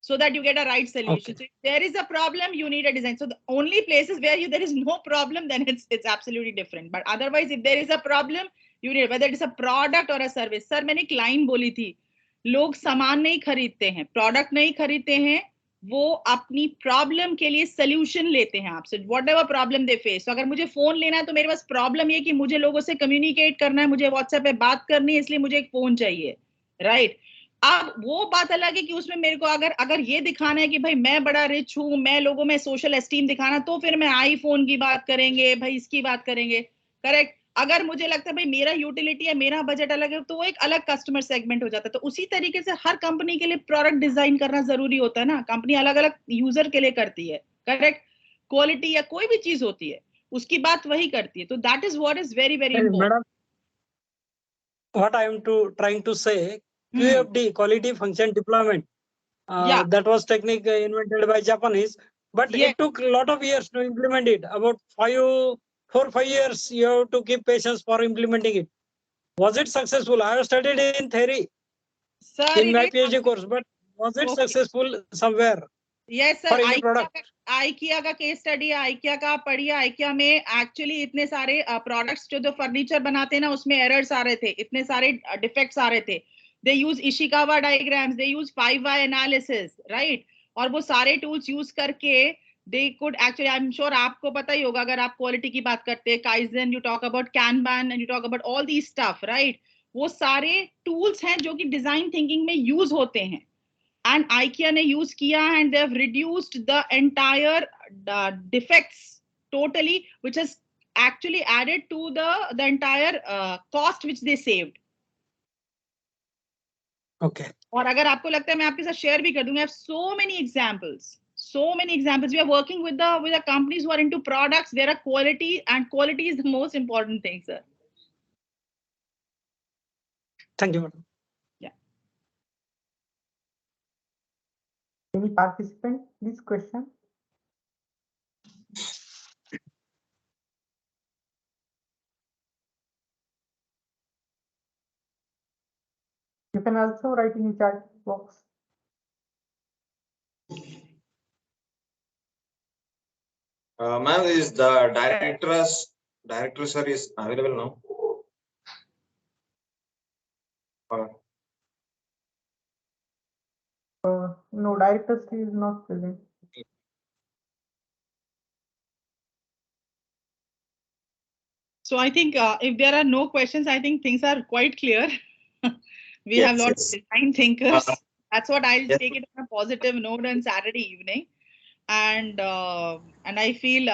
so that you get a right solution. Okay. So if there is a problem, you need a design. So the only places where there is no problem, then it's absolutely different. But otherwise, if there is a problem, you need, whether it's a product or a service. Sir, मैंने एक line बोली थी, लोग सामान नहीं खरीदते हैं, product नहीं खरीदते हैं, वो अपनी प्रॉब्लम के लिए सोल्यूशन लेते हैं आपसे, what ever problem they face. तो अगर मुझे फोन लेना है तो मेरे पास प्रॉब्लम ये कि मुझे लोगों से कम्युनिकेट करना है, मुझे व्हाट्सएप पे बात करनी है, इसलिए मुझे एक फोन चाहिए, राइट? अब वो बात अलग है कि उसमें मेरे को अगर ये दिखाना है कि भाई मैं बड़ा रिच हूं, मैं लोगों में सोशल एस्टीम दिखाना, तो फिर मैं आईफोन की बात करेंगे, भाई इसकी बात करेंगे, करेक्ट. अगर मुझे लगता है भाई मेरा यूटिलिटी है, मेरा बजट अलग है, तो वो एक अलग कस्टमर सेगमेंट हो जाता है. तो उसी तरीके से हर कंपनी के लिए प्रोडक्ट डिजाइन करना जरूरी होता है ना. कंपनी अलग अलग यूजर के लिए करती है, करेक्ट. क्वालिटी या कोई भी चीज होती है, उसकी बात वही करती है. तो that is what is very very important. Madam, what I am trying to say, QFD, quality function deployment, Yeah. that was technique invented by Japanese, but Yeah. it took a lot of years to implement it. About 4-5 years you have to keep patience for implementing it. Was it successful? I have studied in theory Sir, in my PhD course, but was it successful somewhere? Yes, sir. For any product? IKEA का case study है, IKEA का आप पढ़िए. IKEA में actually इतने सारे products जो furniture बनाते हैं ना, उसमें एरर्स आ रहे थे, इतने सारे डिफेक्ट्स आ रहे थे. They use Ishikawa diagrams, they use 5 why analysis, right? और वो सारे टूल्स यूज करके they could actually, I am sure आपको पता ही होगा, अगर आप क्वालिटी की बात करते हैं, kaizen, you talk about kanban and you talk about all the stuff, right? वो सारे टूल्स हैं जो कि डिजाइन थिंकिंग में यूज होते हैं. And IKEA ने use किया and they have reduced the entire defects totally, which has actually added to the entire cost which they saved. Okay. और अगर आपको लगता है मैं आपके साथ शेयर भी कर दूंगा, I have so many examples. We are working with the companies who are into products. There are quality, and quality is the most important thing, sir. Thank you, madam. Any participant, please question. You can also write in chat box. Ma'am, is the director sir is available now? No, director is not present. So I think if there are no questions, I think things are quite clear. We have lots of design thinkers. That's what I'll take it on a positive note on Saturday evening. And I feel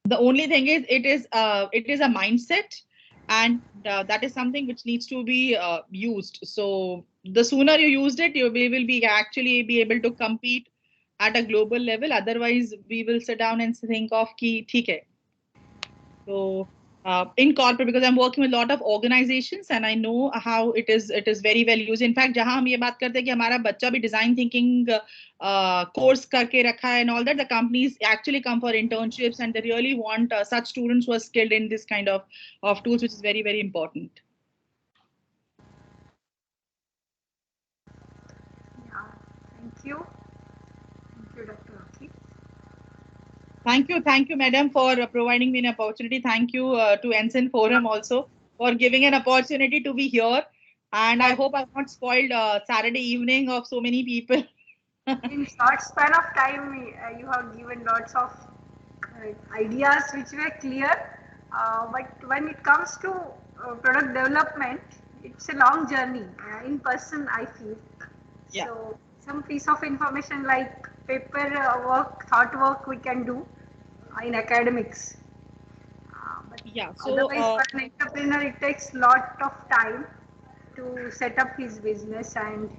the only thing is it is a mindset, and that is something which needs to be used. So the sooner you used it, you will be actually be able to compete at a global level. Otherwise, we will sit down and think of ki theek hai. So in corporate, because I'm working with a lot of organizations and I know how it is very well used. In fact, जहाँ हम ये बात करते हैं कि हमारा बच्चा भी design thinking course करके रखा है and all that, the companies actually come for internships and they really want such students who are skilled in this kind of tools, which is very, very important. Yeah, thank you. Thank you, Dr. Rakhi. Thank you, madam, for providing me an opportunity. Thank you to ENSIN Forum also for giving an opportunity to be here. And I hope I've not spoiled Saturday evening of so many people. In short span of time, you have given lots of ideas which were clear. But when it comes to product development, it's a long journey. In person, I feel. Yeah. So some piece of information like paper work, thought work we can do in academics. But Yeah. So otherwise, for an entrepreneur, it takes lot of time to set up his business and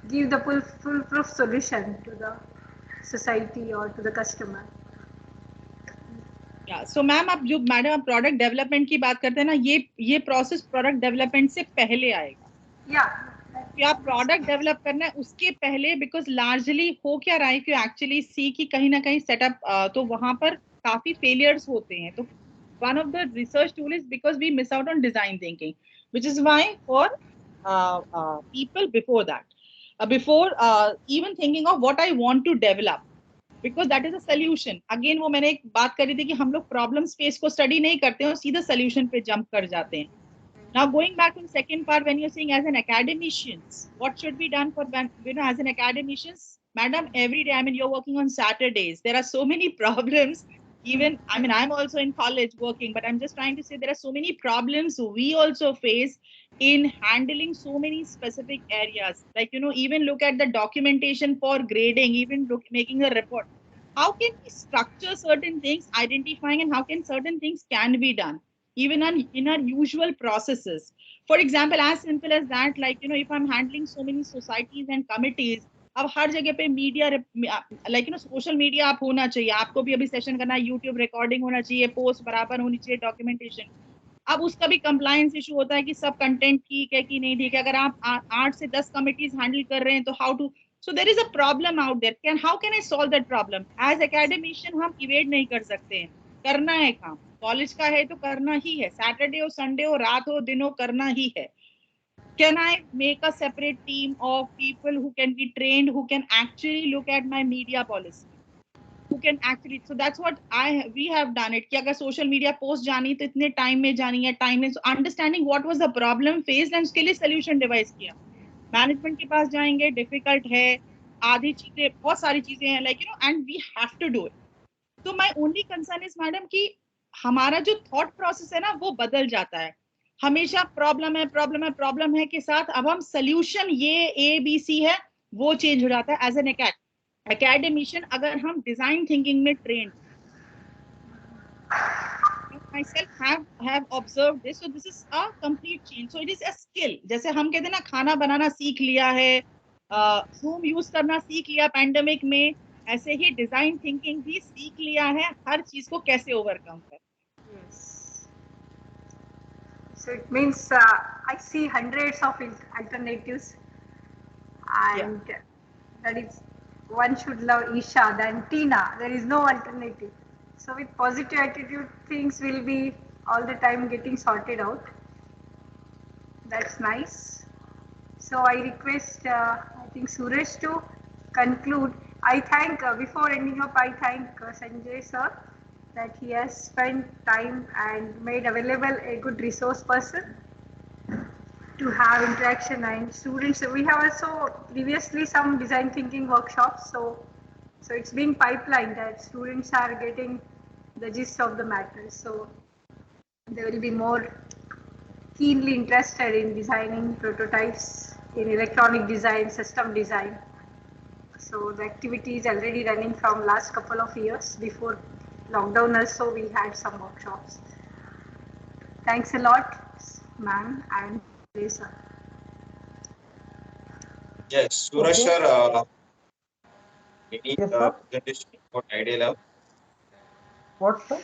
give the foolproof solution to the society or to the customer. Yeah. So ma'am आप जो madam आप product development की बात करते हैं ना, ये process product development से पहले आएगा. कि आप प्रोडक्ट डेवलप करना है उसके पहले, बिकॉज लार्जली हो क्या रहा है कि एक्चुअली सी की कहीं ना कहीं सेटअप, तो वहां पर काफी फेलियर्स होते हैं. तो one of the research tool is because we miss out on design thinking, which is why for people before that, before even thinking of what I want to develop, because that is a solution. Again वो मैंने एक बात करी थी कि हम लोग problem space को स्टडी नहीं करते हैं और सीधा सोल्यूशन पे जंप कर जाते हैं. Now going back to the second part, when you're saying as an academician, what should be done for as an academician, madam, every day, I mean, you're working on Saturdays. There are so many problems. Even, I mean, I'm also in college working, but I'm just trying to say there are so many problems we also face in handling so many specific areas. Like, even look at the documentation for grading, even making a report. How can we structure certain things, identifying and how can certain things can be done? Even in our usual processes. For example, as simple as that, like, if I'm handling so many societies and committees, अब हर जगह पे media, like social media आप होना चाहिए, आपको भी अभी session करना है, यूट्यूब रिकॉर्डिंग होना चाहिए, पोस्ट बराबर होनी चाहिए, डॉक्यूमेंटेशन. अब उसका भी कंप्लायंस इशू होता है कि सब कंटेंट ठीक है कि नहीं ठीक है. अगर आप 8 से 10 कमिटीज हैंडल कर रहे हैं तो how to, so there is a problem out there. How can I solve that problem? As academician हम इवेट नहीं कर सकते हैं, करना है काम. कॉलेज का है तो करना ही है, सैटरडे हो, संडे हो, रात हो, दिन हो, करना ही है. Can I make a separate team of people who can be trained, who can actually look at my media policy, who can actually, so that's what we have done it. कि अगर social media post जानी तो इतने time में जानी है, time में, so understanding what was the problem faced and उसके लिए solution devise किया. Management के पास जाएंगे, difficult है, आधी चीजें, बहुत सारी चीजें हैं, like, and we have to do it. So my only concern is, madam, कि हमारा जो थॉट प्रोसेस है ना वो बदल जाता है. हमेशा प्रॉब्लम है, प्रॉब्लम है, प्रॉब्लम है के साथ अब हम सोल्यूशन ये ABC है वो चेंज हो जाता है. एज एन academician, अगर हम डिजाइन थिंकिंग में train, myself have observed this, so this is a complete change. So it is a skill. जैसे हम कहते हैं ना खाना बनाना सीख लिया है, Zoom यूज करना सीख लिया पैंडेमिक में, ऐसे ही डिजाइन थिंकिंग भी सीख लिया है, हर चीज को कैसे ओवरकम कर. So it means I see hundreds of alternatives, and that is, one should love Isha than Tina. There is no alternative. So with positive attitude, things will be all the time getting sorted out. That's nice. So I request, I think, Suresh to conclude. I thank, before ending up, I thank Sanjay sir that he has spent time and made available a good resource person to have interaction and students. We have also previously some design thinking workshops, so it's being pipelined that students are getting the gist of the matter. So they will be more keenly interested in designing prototypes in electronic design, system design. So the activity is already running from last couple of years. Before lockdown also we had some workshops. Thanks a lot, ma'am and sir. Yes, Suraj Okay. sir, any Yes, sir. presentation about Idea Lab? What, sir?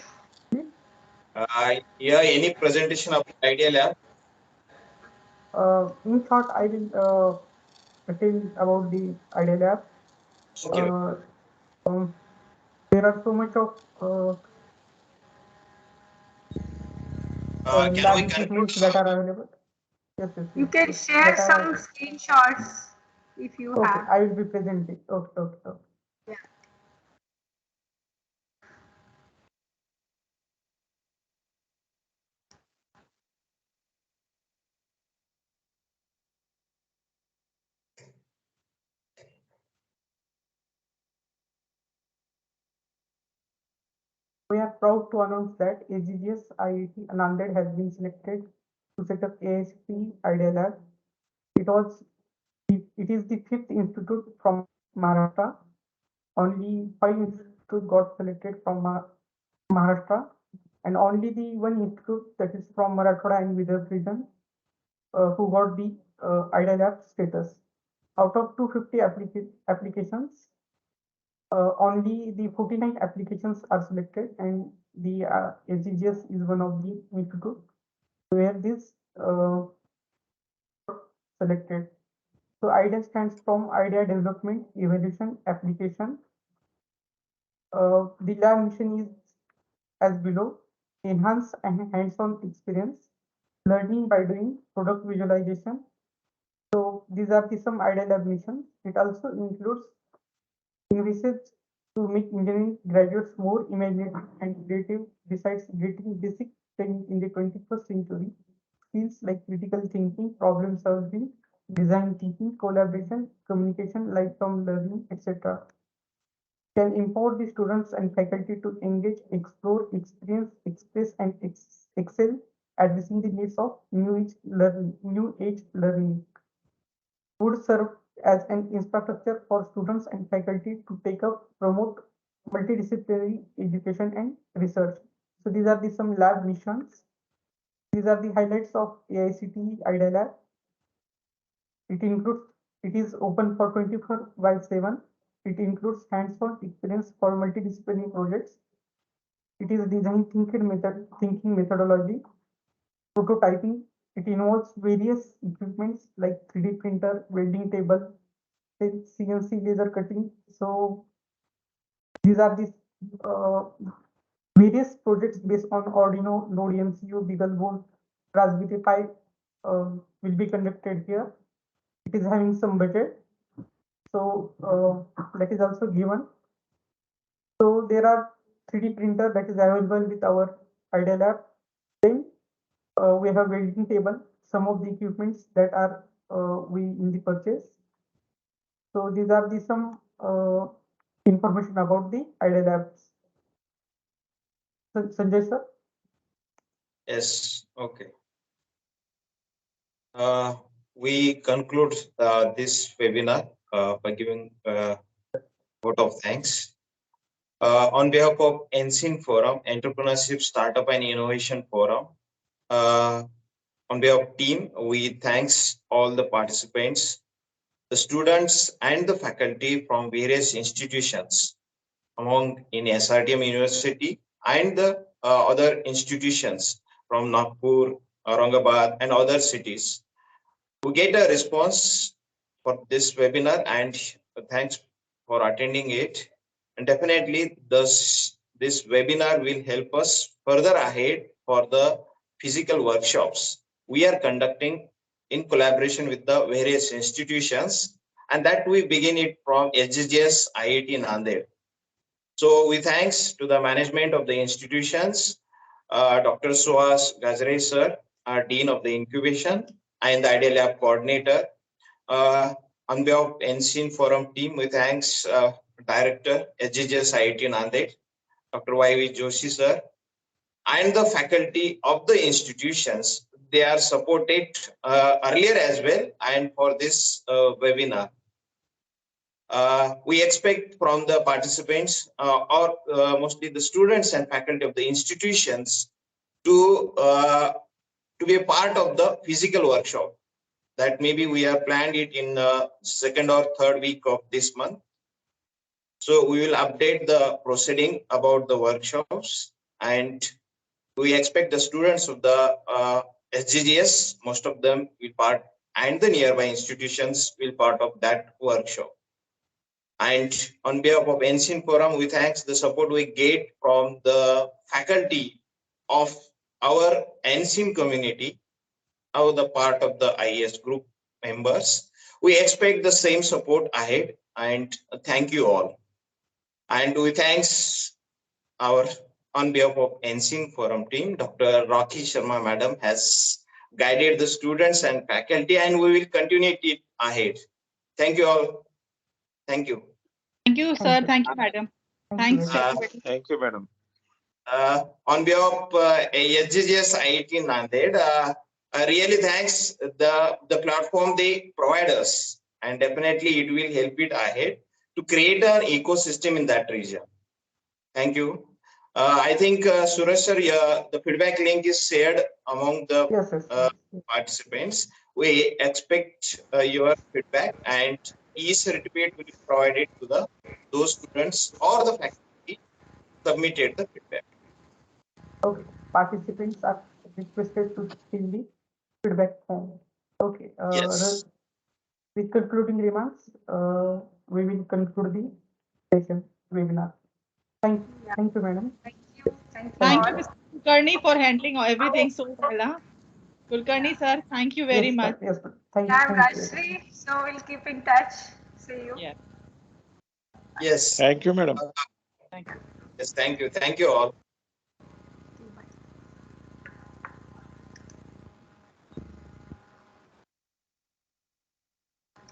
Yeah, any presentation of Idea Lab? In short, I will tell about the Idea Lab. Okay. There are so much of Can lab we equipments conclude? that are available. Yes, yes, You yes, can yes. share some screenshots if you Okay, have. I will be presenting. Okay, okay, okay. Yeah. We are proud to announce that SGGSIET Nanded has been selected to set up AICTE Idea Lab. It is the fifth institute from Maharashtra. Only 5 institutes got selected from Maharashtra, and only the one institute that is from Marathwada and Vidarbha region who got the Idea Lab status. Out of 250 applications, only the 49 applications are selected, and the SGGS is one of the institute where this selected. So IDEA stands from Idea Development, Evaluation, Application. The lab mission is as below: enhance and hands-on experience, learning by doing, product visualization. So these are the some Idea Lab missions. It also includes research to make engineering graduates more imaginative and creative. Besides getting basic training in the 21st century, skills like critical thinking, problem solving, design thinking, collaboration, communication, lifelong learning, etc. can empower the students and faculty to engage, explore, experience, express, and excel, addressing the needs of new age learning. Would serve as an infrastructure for students and faculty to take up, promote multidisciplinary education and research. So these are the some lab missions. These are the highlights of AICTE Idea Lab. It is open for 24/7. It includes hands-on experience for multidisciplinary projects. It is design thinking methodology, prototyping. It involves various equipments like 3D printer, welding table, CNC laser cutting. So these are the various projects based on Arduino, Node MCU, BeagleBoard, Raspberry Pi will be conducted here. It is having some budget, so that is also given. So there are 3D printer that is available with our Idea Lab. Then we have welding table, some of the equipments that are we in the purchase. So these are the some information about the Idea Labs. Sanjay sir. Yes, okay. We conclude this webinar by giving a vote of thanks. On behalf of ENSIN Forum, Entrepreneurship, Startup and Innovation Forum, on behalf of team, we thanks all the participants, the students and the faculty from various institutions among in SRTM University and the other institutions from Nagpur, Aurangabad and other cities. We get a response for this webinar and thanks for attending it. And definitely this webinar will help us further ahead for the physical workshops we are conducting in collaboration with the various institutions, and that we begin it from SGGS IIT Nanded. So we thanks to the management of the institutions, Dr. Suhas Gajre sir, our Dean of the Incubation and the Idea Lab Coordinator. On behalf of ENSIN Forum team, we thanks Director SGGS IIT Nanded, Dr. Y.V. Joshi sir, and the faculty of the institutions. They are supported earlier as well and for this webinar. We expect from the participants or mostly the students and faculty of the institutions to be a part of the physical workshop. That maybe we have planned it in second or third week of this month. So we will update the proceeding about the workshops, and we expect the students of the SGGS, most of them will part, and the nearby institutions will part of that workshop. And on behalf of ENSIN Forum, we thanks the support we get from the faculty of our ENSIN community, now the part of the IES group members. We expect the same support ahead, and thank you all. And we thanks our, on behalf of ENSIN Forum team, Dr. Rakhi Sharma madam has guided the students and faculty, and we will continue it ahead. Thank you all. Thank you. Thank you, sir. Thank you, madam. Thanks, everybody. Thank you, madam. On behalf of SGGSIET Nanded, really thanks the platform they provide us, and definitely it will help it ahead to create an ecosystem in that region. Thank you. I think Suresh sir, the feedback link is shared among the participants. We expect your feedback, and e-certificate will be provided to those students or the faculty submitted the feedback. Okay, participants are requested to fill the feedback form. Okay, Yes. with concluding remarks, we will conclude the session webinar. Thank you, madam. Thank you. Thank you Thank all. you, Mr. Kulkarni, for handling everything so well. Huh? Kulkarni, sir, thank you very much. Yes, thank I'm you. Shri, so we'll keep in touch. See you. Yeah. Yes. Thank you, madam. Thank you. Yes, thank you. Thank you all.